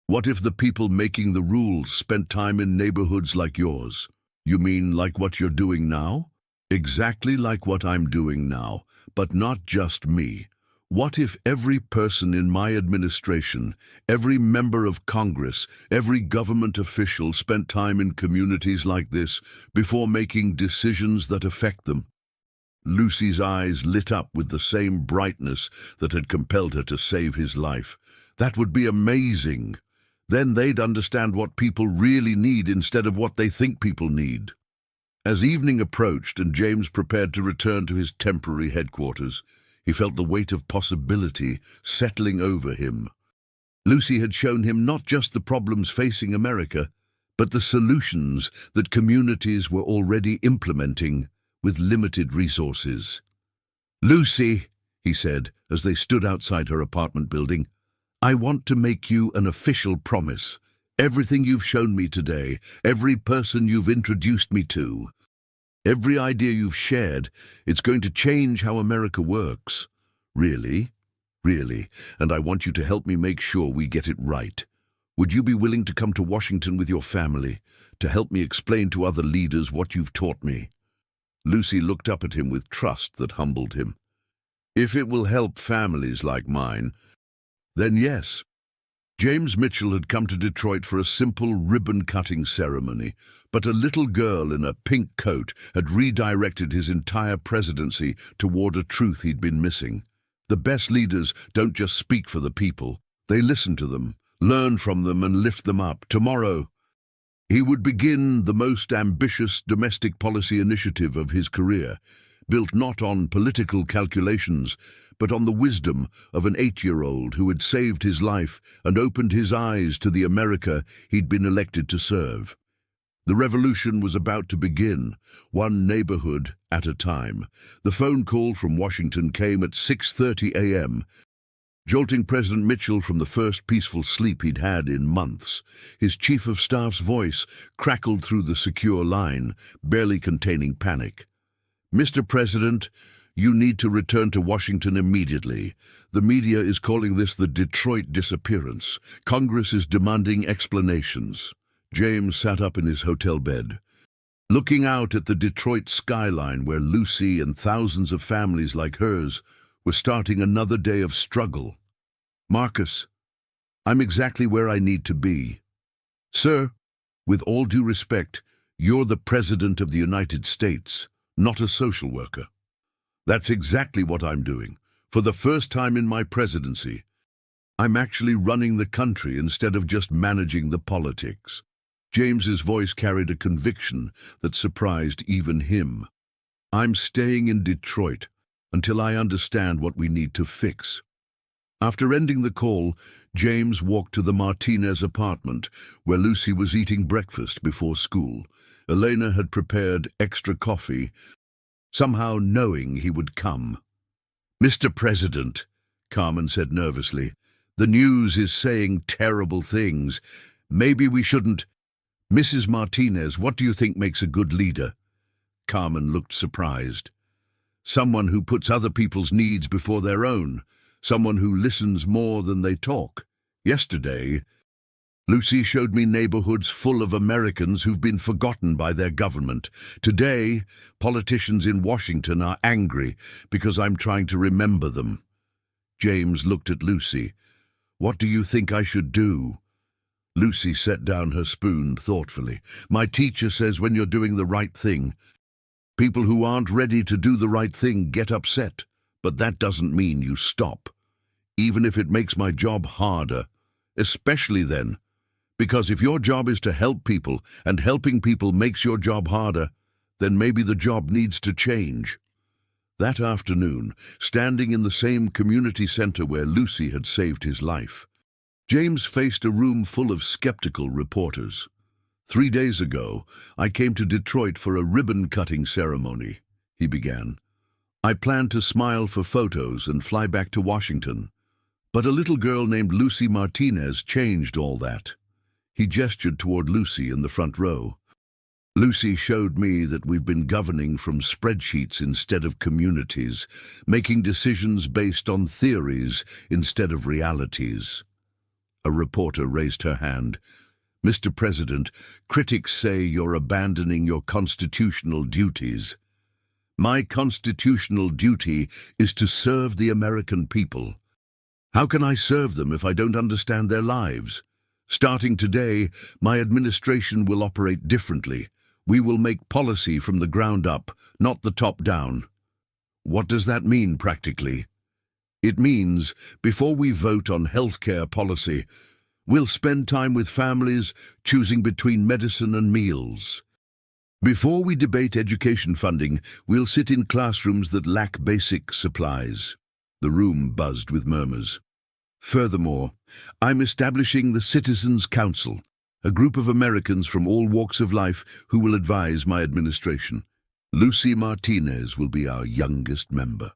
What if the people making the rules spent time in neighborhoods like yours? "You mean like what you're doing now?" "Exactly like what I'm doing now, but not just me. What if every person in my administration, every member of Congress, every government official spent time in communities like this before making decisions that affect them?" Lucy's eyes lit up with the same brightness that had compelled her to save his life. "That would be amazing. Then they'd understand what people really need instead of what they think people need." As evening approached and James prepared to return to his temporary headquarters, he felt the weight of possibility settling over him. Lucy had shown him not just the problems facing America, but the solutions that communities were already implementing with limited resources. "Lucy," he said, as they stood outside her apartment building, "I want to make you an official promise. Everything you've shown me today, every person you've introduced me to, Every idea you've shared, it's going to change how America works. Really? Really. And I want you to help me make sure we get it right. Would you be willing to come to Washington with your family to help me explain to other leaders what you've taught me? Lucy looked up at him with trust that humbled him. If it will help families like mine, then yes. James Mitchell had come to Detroit for a simple ribbon-cutting ceremony, but a little girl in a pink coat had redirected his entire presidency toward a truth he'd been missing. The best leaders don't just speak for the people. They listen to them, learn from them, and lift them up. Tomorrow, he would begin the most ambitious domestic policy initiative of his career, built not on political calculations, but on the wisdom of an 8-year-old who had saved his life and opened his eyes to the America he'd been elected to serve. The revolution was about to begin, one neighborhood at a time. The phone call from Washington came at 6:30 a.m., jolting President Mitchell from the first peaceful sleep he'd had in months. His chief of staff's voice crackled through the secure line, barely containing panic. "Mr. President, you need to return to Washington immediately. The media is calling this the Detroit disappearance. Congress is demanding explanations." James sat up in his hotel bed, looking out at the Detroit skyline where Lucy and thousands of families like hers were starting another day of struggle. "Marcus, I'm exactly where I need to be." "Sir, with all due respect, you're the President of the United States, not a social worker." "That's exactly what I'm doing. For the first time in my presidency, I'm actually running the country instead of just managing the politics." James's voice carried a conviction that surprised even him. "I'm staying in Detroit until I understand what we need to fix." After ending the call, James walked to the Martinez apartment, where Lucy was eating breakfast before school. Elena had prepared extra coffee, somehow knowing he would come. "Mr. President," Carmen said nervously, "the news is saying terrible things. Maybe we shouldn't—" "Mrs. Martinez, what do you think makes a good leader?" Carmen looked surprised. "Someone who puts other people's needs before their own. Someone who listens more than they talk. Yesterday, Lucy showed me neighborhoods full of Americans who've been forgotten by their government. Today, politicians in Washington are angry because I'm trying to remember them." James looked at Lucy. "What do you think I should do?" Lucy set down her spoon thoughtfully. "My teacher says when you're doing the right thing, people who aren't ready to do the right thing get upset, but that doesn't mean you stop. Even if it makes my job harder, especially then. Because if your job is to help people, and helping people makes your job harder, then maybe the job needs to change." That afternoon, standing in the same community center where Lucy had saved his life, James faced a room full of skeptical reporters. "3 days ago, I came to Detroit for a ribbon-cutting ceremony," he began. "I planned to smile for photos and fly back to Washington. But a little girl named Lucy Martinez changed all that." He gestured toward Lucy in the front row. "Lucy showed me that we've been governing from spreadsheets instead of communities, making decisions based on theories instead of realities." A reporter raised her hand. "Mr. President, critics say you're abandoning your constitutional duties." "My constitutional duty is to serve the American people. How can I serve them if I don't understand their lives? Starting today, my administration will operate differently. We will make policy from the ground up, not the top down." "What does that mean practically?" "It means, before we vote on healthcare policy, we'll spend time with families, choosing between medicine and meals. Before we debate education funding, we'll sit in classrooms that lack basic supplies." The room buzzed with murmurs. "Furthermore, I'm establishing the Citizens Council, a group of Americans from all walks of life who will advise my administration. Lucy Martinez will be our youngest member."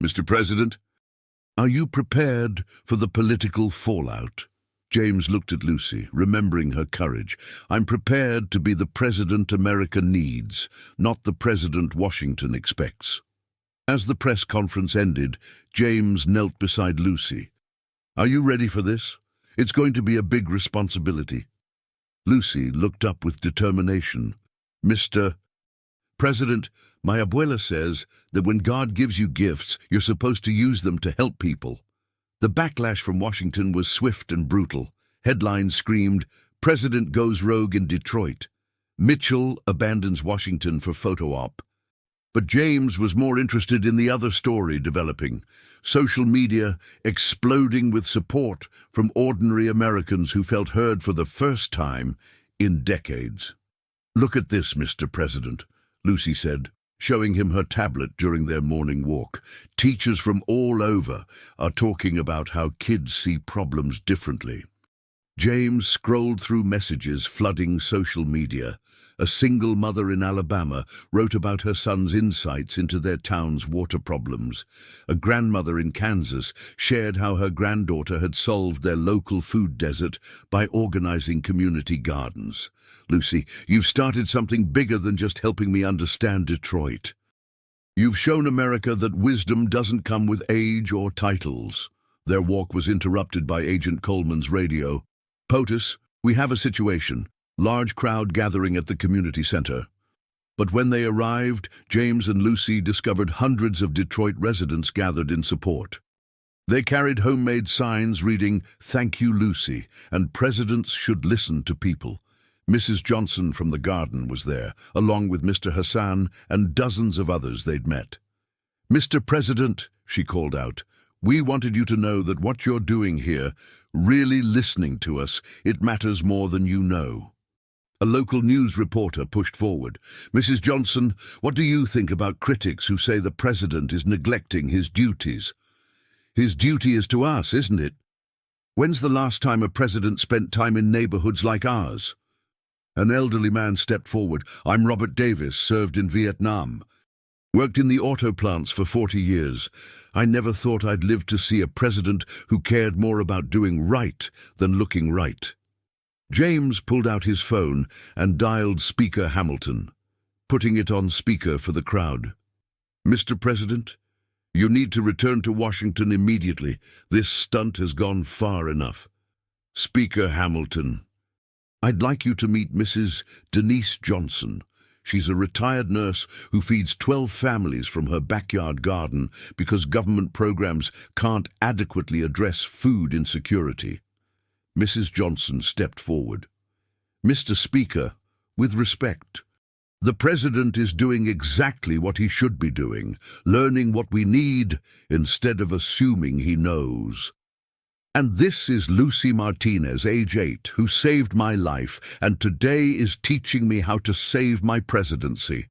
"Mr. President, are you prepared for the political fallout?" James looked at Lucy, remembering her courage. I'm prepared to be the president America needs, not the president Washington expects. As the press conference ended, James knelt beside Lucy. Are you ready for this? It's going to be a big responsibility. Lucy looked up with determination. Mr. President, my abuela says that when God gives you gifts, you're supposed to use them to help people. The backlash from Washington was swift and brutal. Headlines screamed, President goes rogue in Detroit. Mitchell abandons Washington for photo op. But James was more interested in the other story developing. Social media exploding with support from ordinary Americans who felt heard for the first time in decades. Look at this, Mr. President, Lucy said, showing him her tablet during their morning walk. Teachers from all over are talking about how kids see problems differently. James scrolled through messages flooding social media. A single mother in Alabama wrote about her son's insights into their town's water problems. A grandmother in Kansas shared how her granddaughter had solved their local food desert by organizing community gardens. Lucy, you've started something bigger than just helping me understand Detroit. You've shown America that wisdom doesn't come with age or titles. Their walk was interrupted by Agent Coleman's radio. POTUS, we have a situation. Large crowd gathering at the community center. But when they arrived, James and Lucy discovered hundreds of Detroit residents gathered in support. They carried homemade signs reading, Thank you, Lucy, and presidents should listen to people. Mrs. Johnson from the garden was there, along with Mr. Hassan and dozens of others they'd met. Mr. President, she called out, we wanted you to know that what you're doing here, really listening to us, it matters more than you know. A local news reporter pushed forward. Mrs. Johnson, what do you think about critics who say the president is neglecting his duties? His duty is to us, isn't it? When's the last time a president spent time in neighborhoods like ours? An elderly man stepped forward. I'm Robert Davis, served in Vietnam. Worked in the auto plants for 40 years. I never thought I'd live to see a president who cared more about doing right than looking right. James pulled out his phone and dialed Speaker Hamilton, putting it on speaker for the crowd. Mr. President, you need to return to Washington immediately. This stunt has gone far enough. Speaker Hamilton, I'd like you to meet Mrs. Denise Johnson. She's a retired nurse who feeds 12 families from her backyard garden because government programs can't adequately address food insecurity. Mrs. Johnson stepped forward. Mr. Speaker, with respect, the President is doing exactly what he should be doing, learning what we need instead of assuming he knows. And this is Lucy Martinez, age 8, who saved my life and today is teaching me how to save my presidency.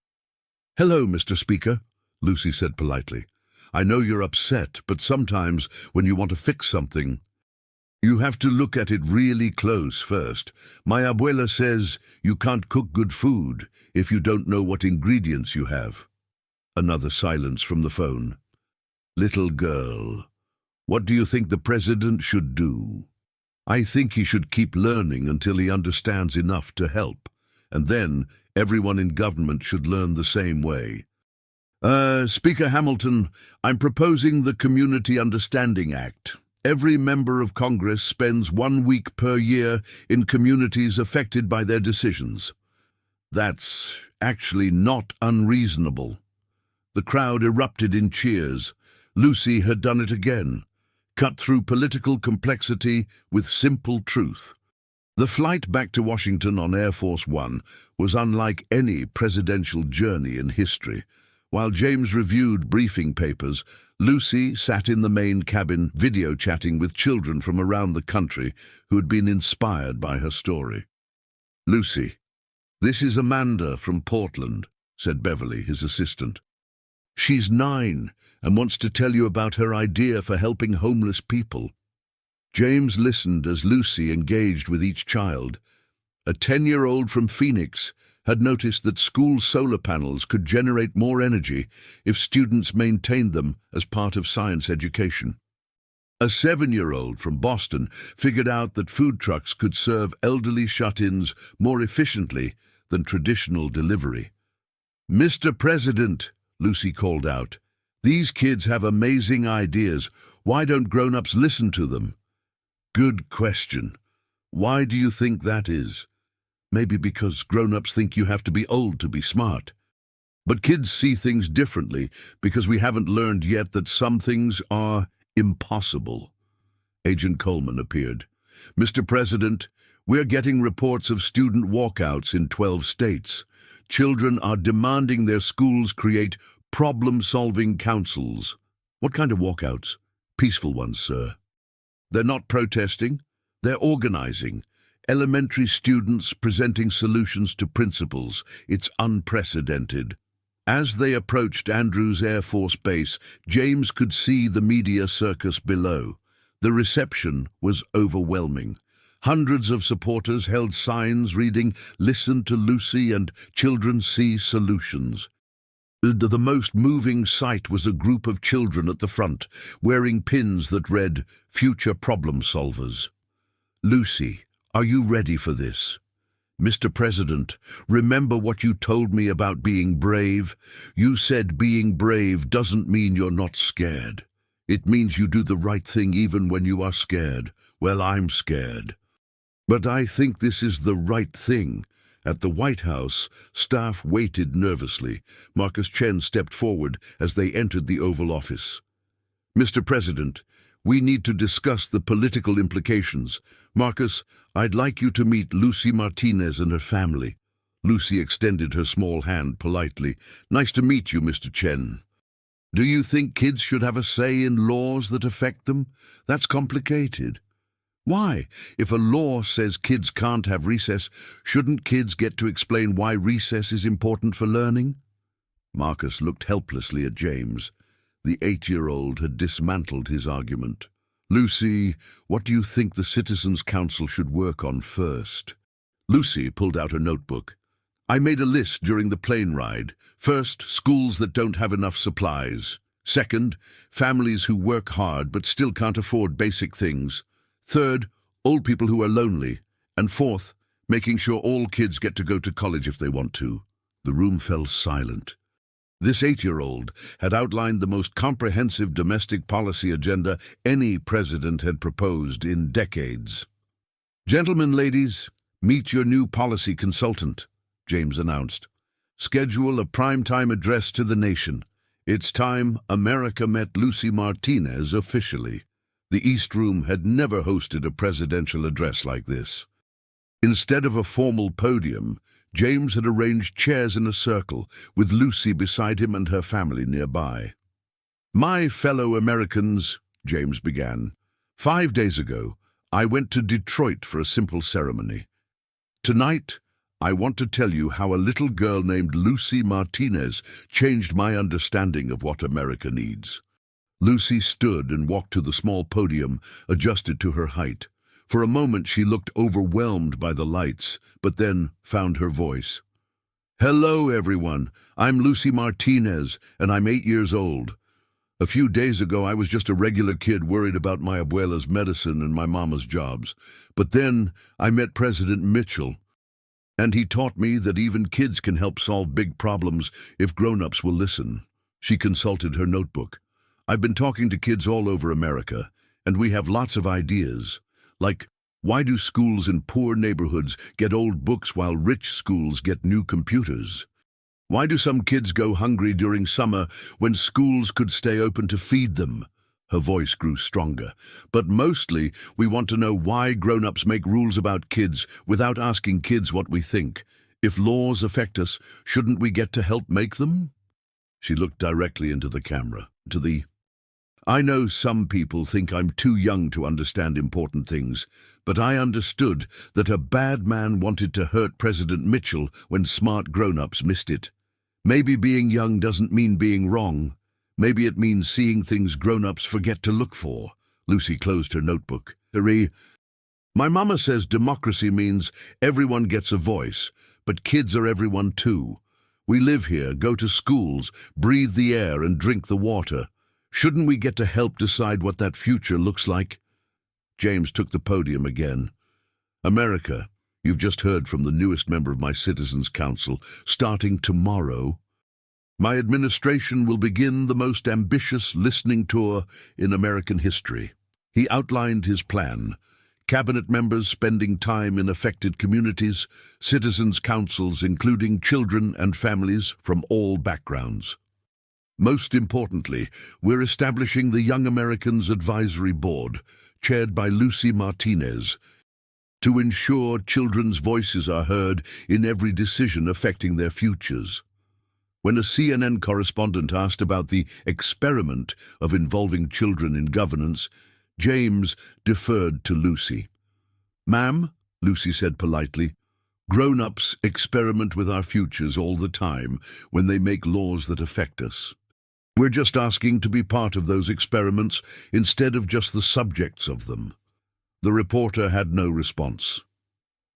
Hello, Mr. Speaker, Lucy said politely. I know you're upset, but sometimes when you want to fix something, you have to look at it really close first. My abuela says you can't cook good food if you don't know what ingredients you have. Another silence from the phone. Little girl, what do you think the president should do? I think he should keep learning until he understands enough to help, and then everyone in government should learn the same way. Speaker Hamilton, I'm proposing the Community Understanding Act. Every member of Congress spends 1 week per year in communities affected by their decisions. That's actually not unreasonable. The crowd erupted in cheers. Lucy had done it again, cut through political complexity with simple truth. The flight back to Washington on Air Force One was unlike any presidential journey in history. While James reviewed briefing papers, Lucy sat in the main cabin video chatting with children from around the country who had been inspired by her story. Lucy, this is Amanda from Portland, said Beverly, his assistant. She's 9 and wants to tell you about her idea for helping homeless people. James listened as Lucy engaged with each child. A 10-year-old from Phoenix had noticed that school solar panels could generate more energy if students maintained them as part of science education. A 7-year-old from Boston figured out that food trucks could serve elderly shut-ins more efficiently than traditional delivery. "Mr. President," Lucy called out, "these kids have amazing ideas. Why don't grown-ups listen to them?" Good question. Why do you think that is? Maybe because grown-ups think you have to be old to be smart. But kids see things differently because we haven't learned yet that some things are impossible. Agent Coleman appeared. "Mr. President, we're getting reports of student walkouts in 12 states. Children are demanding their schools create problem-solving councils." "What kind of walkouts?" "Peaceful ones, sir." "They're not protesting, they're organizing. Elementary students presenting solutions to principals. It's unprecedented." As they approached Andrews Air Force Base, James could see the media circus below. The reception was overwhelming. Hundreds of supporters held signs reading, "Listen to Lucy" and "Children see solutions." The most moving sight was a group of children at the front, wearing pins that read, "Future Problem Solvers." "Lucy, are you ready for this?" "Mr. President, remember what you told me about being brave? You said being brave doesn't mean you're not scared. It means you do the right thing even when you are scared." "Well, I'm scared. But I think this is the right thing." At the White House, staff waited nervously. Marcus Chen stepped forward as they entered the Oval Office. "Mr. President, we need to discuss the political implications. Marcus, I'd like you to meet Lucy Martinez and her family." Lucy extended her small hand politely. "Nice to meet you, Mr. Chen." "Do you think kids should have a say in laws that affect them? That's complicated." "Why? If a law says kids can't have recess, shouldn't kids get to explain why recess is important for learning?" Marcus looked helplessly at James. The 8-year-old had dismantled his argument. "Lucy, what do you think the Citizens' Council should work on first?" Lucy pulled out a notebook. "I made a list during the plane ride. First, schools that don't have enough supplies. Second, families who work hard but still can't afford basic things. Third, old people who are lonely. And fourth, making sure all kids get to go to college if they want to." The room fell silent. This 8-year-old had outlined the most comprehensive domestic policy agenda any president had proposed in decades. "Gentlemen, ladies, meet your new policy consultant," James announced. "Schedule a primetime address to the nation. It's time America met Lucy Martinez officially." The East Room had never hosted a presidential address like this. Instead of a formal podium, James had arranged chairs in a circle, with Lucy beside him and her family nearby. "My fellow Americans," James began, "5 days ago, I went to Detroit for a simple ceremony. Tonight, I want to tell you how a little girl named Lucy Martinez changed my understanding of what America needs." Lucy stood and walked to the small podium, adjusted to her height. For a moment she looked overwhelmed by the lights, but then found her voice. "Hello, everyone. I'm Lucy Martinez, and I'm 8 years old. A few days ago, I was just a regular kid worried about my abuela's medicine and my mama's jobs. But then I met President Mitchell, and he taught me that even kids can help solve big problems if grown-ups will listen." She consulted her notebook. "I've been talking to kids all over America, and we have lots of ideas. Like, why do schools in poor neighborhoods get old books while rich schools get new computers? Why do some kids go hungry during summer when schools could stay open to feed them?" Her voice grew stronger. "But mostly, we want to know why grown-ups make rules about kids without asking kids what we think. If laws affect us, shouldn't we get to help make them?" She looked directly into the camera, "I know some people think I'm too young to understand important things, but I understood that a bad man wanted to hurt President Mitchell when smart grown-ups missed it. Maybe being young doesn't mean being wrong. Maybe it means seeing things grown-ups forget to look for." Lucy closed her notebook. "My mama says democracy means everyone gets a voice, but kids are everyone too. We live here, go to schools, breathe the air and drink the water. Shouldn't we get to help decide what that future looks like? James took the podium again. America, you've just heard from the newest member of my Citizens Council. Starting tomorrow, my administration will begin the most ambitious listening tour in American history. He outlined his plan. Cabinet members spending time in affected communities, citizens' councils including children and families from all backgrounds. Most importantly, we're establishing the Young Americans Advisory Board, chaired by Lucy Martinez, to ensure children's voices are heard in every decision affecting their futures. When a CNN correspondent asked about the experiment of involving children in governance, James deferred to Lucy. "Ma'am," Lucy said politely, "grown-ups experiment with our futures all the time when they make laws that affect us. We're just asking to be part of those experiments instead of just the subjects of them." The reporter had no response.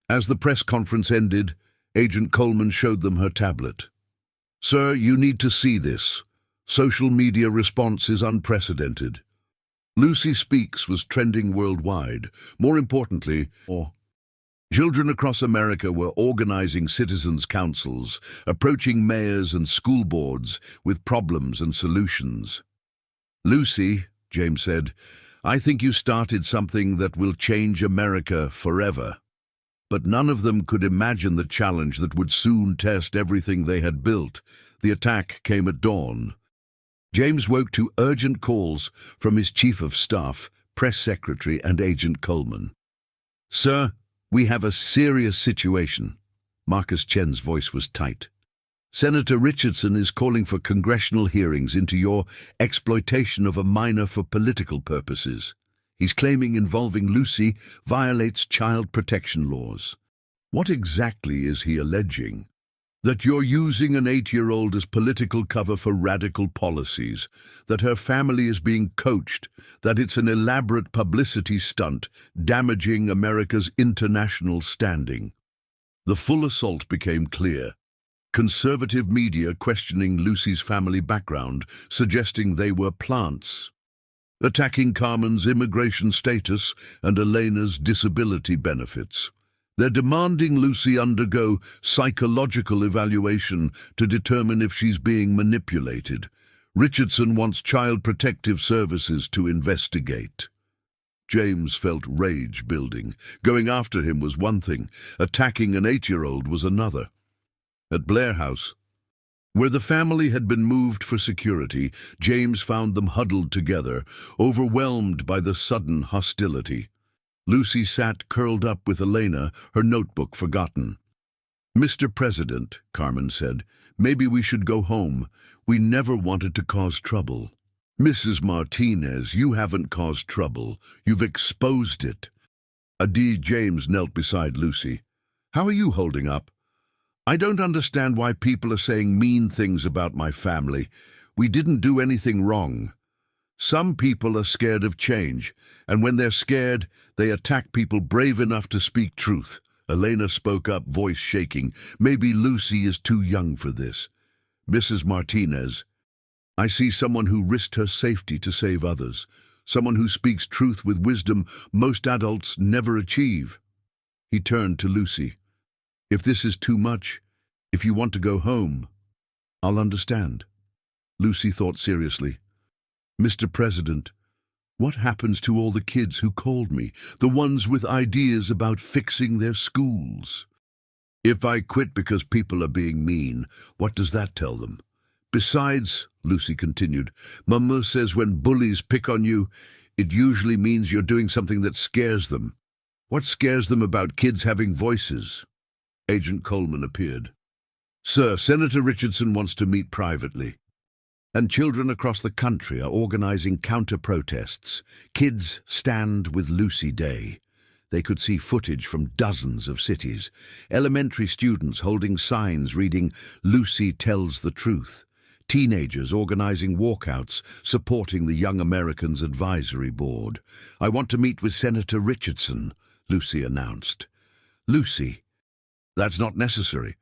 As the press conference ended, Agent Coleman showed them her tablet. "Sir, you need to see this. Social media response is unprecedented." Lucy Speaks was trending worldwide. More importantly, children across America were organizing citizens' councils, approaching mayors and school boards with problems and solutions. "Lucy," James said, "I think you started something that will change America forever." But none of them could imagine the challenge that would soon test everything they had built. The attack came at dawn. James woke to urgent calls from his chief of staff, press secretary, and Agent Coleman. "Sir, we have a serious situation." Marcus Chen's voice was tight. "Senator Richardson is calling for congressional hearings into your exploitation of a minor for political purposes. He's claiming involving Lucy violates child protection laws." "What exactly is he alleging?" "That you're using an 8-year-old as political cover for radical policies, that her family is being coached, that it's an elaborate publicity stunt damaging America's international standing." The full assault became clear. Conservative media questioning Lucy's family background, suggesting they were plants. Attacking Carmen's immigration status and Elena's disability benefits. They're demanding Lucy undergo psychological evaluation to determine if she's being manipulated. Richardson wants Child Protective Services to investigate. James felt rage building. Going after him was one thing, attacking an 8-year-old was another. At Blair House, where the family had been moved for security, James found them huddled together, overwhelmed by the sudden hostility. Lucy sat curled up with Elena, her notebook forgotten. "Mr. President," Carmen said, "maybe we should go home. We never wanted to cause trouble." "Mrs. Martinez, you haven't caused trouble. You've exposed it." James knelt beside Lucy. "How are you holding up?" "I don't understand why people are saying mean things about my family. We didn't do anything wrong." "Some people are scared of change, and when they're scared, they attack people brave enough to speak truth." Elena spoke up, voice shaking. "Maybe Lucy is too young for this." "Mrs. Martinez, I see someone who risked her safety to save others, someone who speaks truth with wisdom most adults never achieve." He turned to Lucy. "If this is too much, if you want to go home, I'll understand." Lucy thought seriously. "Mr. President, what happens to all the kids who called me, the ones with ideas about fixing their schools? If I quit because people are being mean, what does that tell them? Besides," Lucy continued, "Mama says when bullies pick on you, it usually means you're doing something that scares them. What scares them about kids having voices?" Agent Coleman appeared. "Sir, Senator Richardson wants to meet privately." And children across the country are organizing counter-protests. Kids Stand with Lucy Day. They could see footage from dozens of cities. Elementary students holding signs reading "Lucy Tells the Truth." Teenagers organizing walkouts, supporting the Young Americans Advisory Board. "I want to meet with Senator Richardson," Lucy announced. "Lucy, that's not necessary."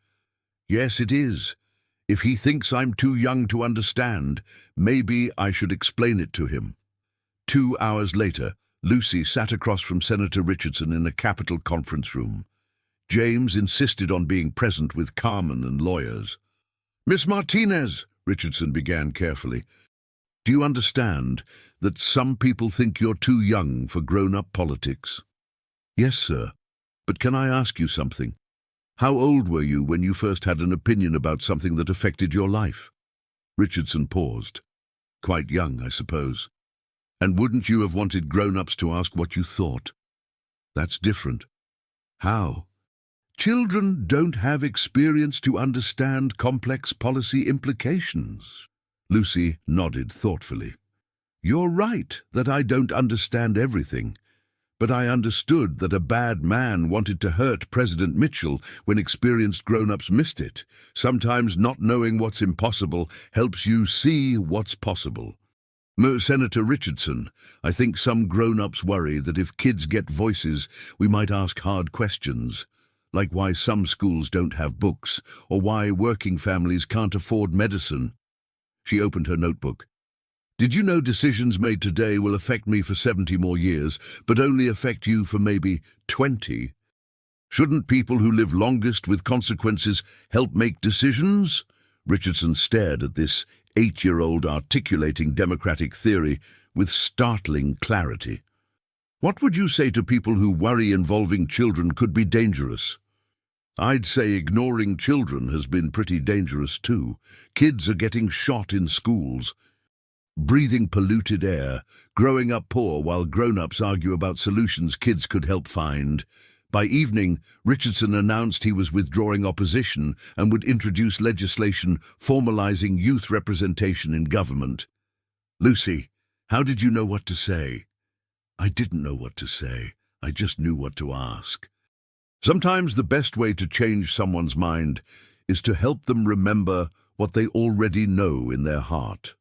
"Yes, it is. If he thinks I'm too young to understand, maybe I should explain it to him. 2 hours later, Lucy sat across from Senator Richardson in a Capitol conference room. James insisted on being present with Carmen and lawyers. "Miss Martinez," Richardson began carefully, "do you understand that some people think you're too young for grown-up politics?" "Yes, sir. But can I ask you something? How old were you when you first had an opinion about something that affected your life?" Richardson paused. "Quite young, I suppose. And wouldn't you have wanted grown-ups to ask what you thought?" "That's different." "How?" "Children don't have experience to understand complex policy implications." Lucy nodded thoughtfully. "You're right that I don't understand everything. But I understood that a bad man wanted to hurt President Mitchell when experienced grown-ups missed it. Sometimes not knowing what's impossible helps you see what's possible. Senator Richardson, I think some grown-ups worry that if kids get voices, we might ask hard questions, like why some schools don't have books, or why working families can't afford medicine." She opened her notebook. "Did you know decisions made today will affect me for 70 more years, but only affect you for maybe 20? Shouldn't people who live longest with consequences help make decisions?" Richardson stared at this 8-year-old articulating democratic theory with startling clarity. "What would you say to people who worry involving children could be dangerous?" "I'd say ignoring children has been pretty dangerous too. Kids are getting shot in schools, breathing polluted air, growing up poor while grown-ups argue about solutions kids could help find." By evening, Richardson announced he was withdrawing opposition and would introduce legislation formalizing youth representation in government. "Lucy, how did you know what to say?" "I didn't know what to say. I just knew what to ask." Sometimes the best way to change someone's mind is to help them remember what they already know in their heart.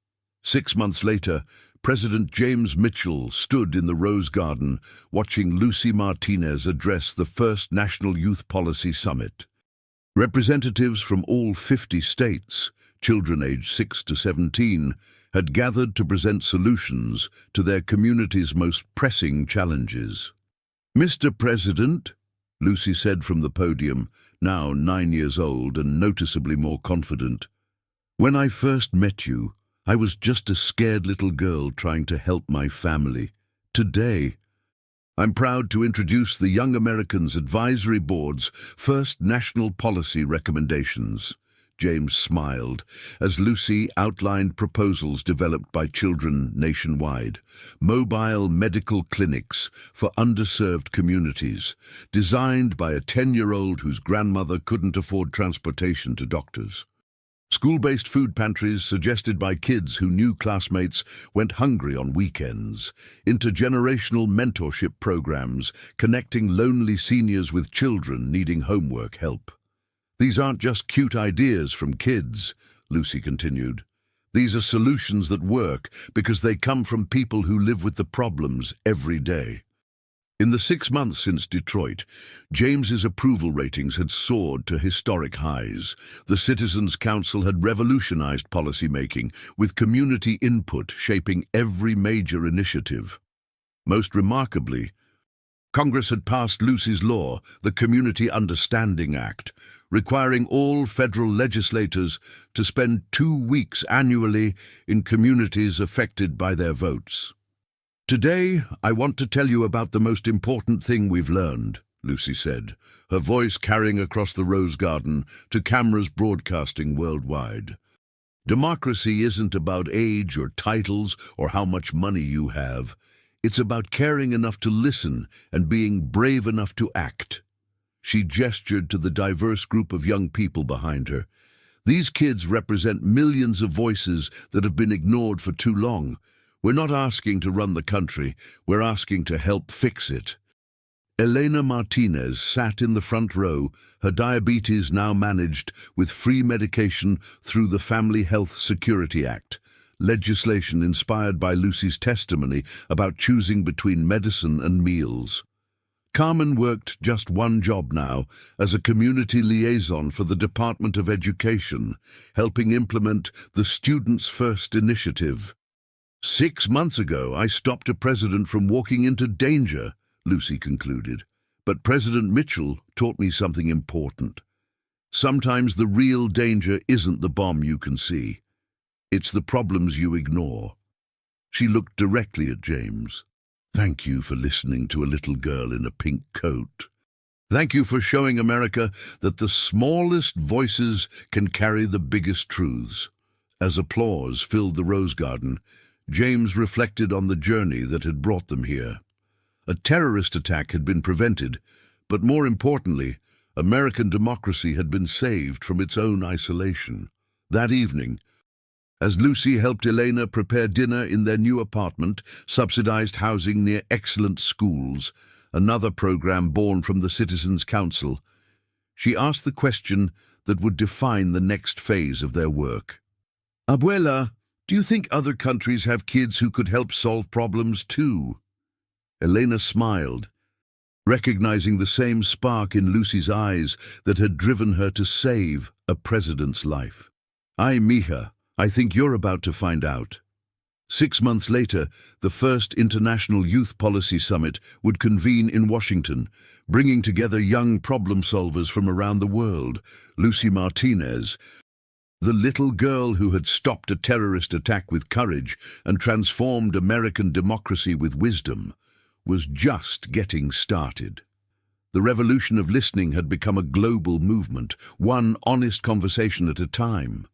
6 months later, President James Mitchell stood in the Rose Garden watching Lucy Martinez address the first National Youth Policy Summit. Representatives from all 50 states, children aged 6 to 17, had gathered to present solutions to their community's most pressing challenges. "Mr. President," Lucy said from the podium, now 9 years old and noticeably more confident, "when I first met you, I was just a scared little girl trying to help my family. Today, I'm proud to introduce the Young Americans Advisory Board's first national policy recommendations." James smiled as Lucy outlined proposals developed by children nationwide. Mobile medical clinics for underserved communities, designed by a 10-year-old whose grandmother couldn't afford transportation to doctors. School-based food pantries suggested by kids who knew classmates went hungry on weekends. Intergenerational mentorship programs connecting lonely seniors with children needing homework help. "These aren't just cute ideas from kids," Lucy continued. "These are solutions that work because they come from people who live with the problems every day." In the 6 months since Detroit, James's approval ratings had soared to historic highs. The Citizens' Council had revolutionized policymaking, with community input shaping every major initiative. Most remarkably, Congress had passed Lucy's law, the Community Understanding Act, requiring all federal legislators to spend 2 weeks annually in communities affected by their votes. "Today, I want to tell you about the most important thing we've learned," Lucy said, her voice carrying across the Rose Garden to cameras broadcasting worldwide. "Democracy isn't about age or titles or how much money you have. It's about caring enough to listen and being brave enough to act." She gestured to the diverse group of young people behind her. "These kids represent millions of voices that have been ignored for too long. We're not asking to run the country, we're asking to help fix it." Elena Martinez sat in the front row, her diabetes now managed with free medication through the Family Health Security Act, legislation inspired by Lucy's testimony about choosing between medicine and meals. Carmen worked just one job now, as a community liaison for the Department of Education, helping implement the Students First initiative. 6 months ago, I stopped a president from walking into danger, Lucy concluded. But President Mitchell taught me something important. Sometimes the real danger isn't the bomb you can see. It's the problems you ignore. She looked directly at James. Thank you for listening to a little girl in a pink coat. Thank you for showing America that the smallest voices can carry the biggest truths. As applause filled the rose garden, James reflected on the journey that had brought them here. A terrorist attack had been prevented, but more importantly, American democracy had been saved from its own isolation. That evening, as Lucy helped Elena prepare dinner in their new apartment, subsidized housing near excellent schools, another program born from the Citizens' Council, she asked the question that would define the next phase of their work. Abuela, do you think other countries have kids who could help solve problems too? Elena smiled, recognizing the same spark in Lucy's eyes that had driven her to save a president's life. Ay, mija, I think you're about to find out. 6 months later, the first International Youth Policy Summit would convene in Washington, bringing together young problem solvers from around the world. Lucy Martinez, the little girl who had stopped a terrorist attack with courage and transformed American democracy with wisdom, was just getting started. The revolution of listening had become a global movement, one honest conversation at a time.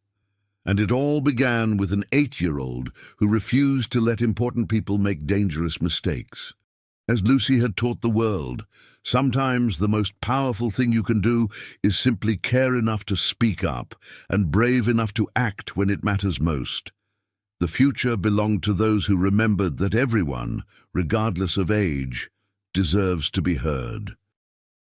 And it all began with an 8-year-old who refused to let important people make dangerous mistakes. As Lucy had taught the world, sometimes the most powerful thing you can do is simply care enough to speak up and brave enough to act when it matters most. The future belonged to those who remembered that everyone, regardless of age, deserves to be heard.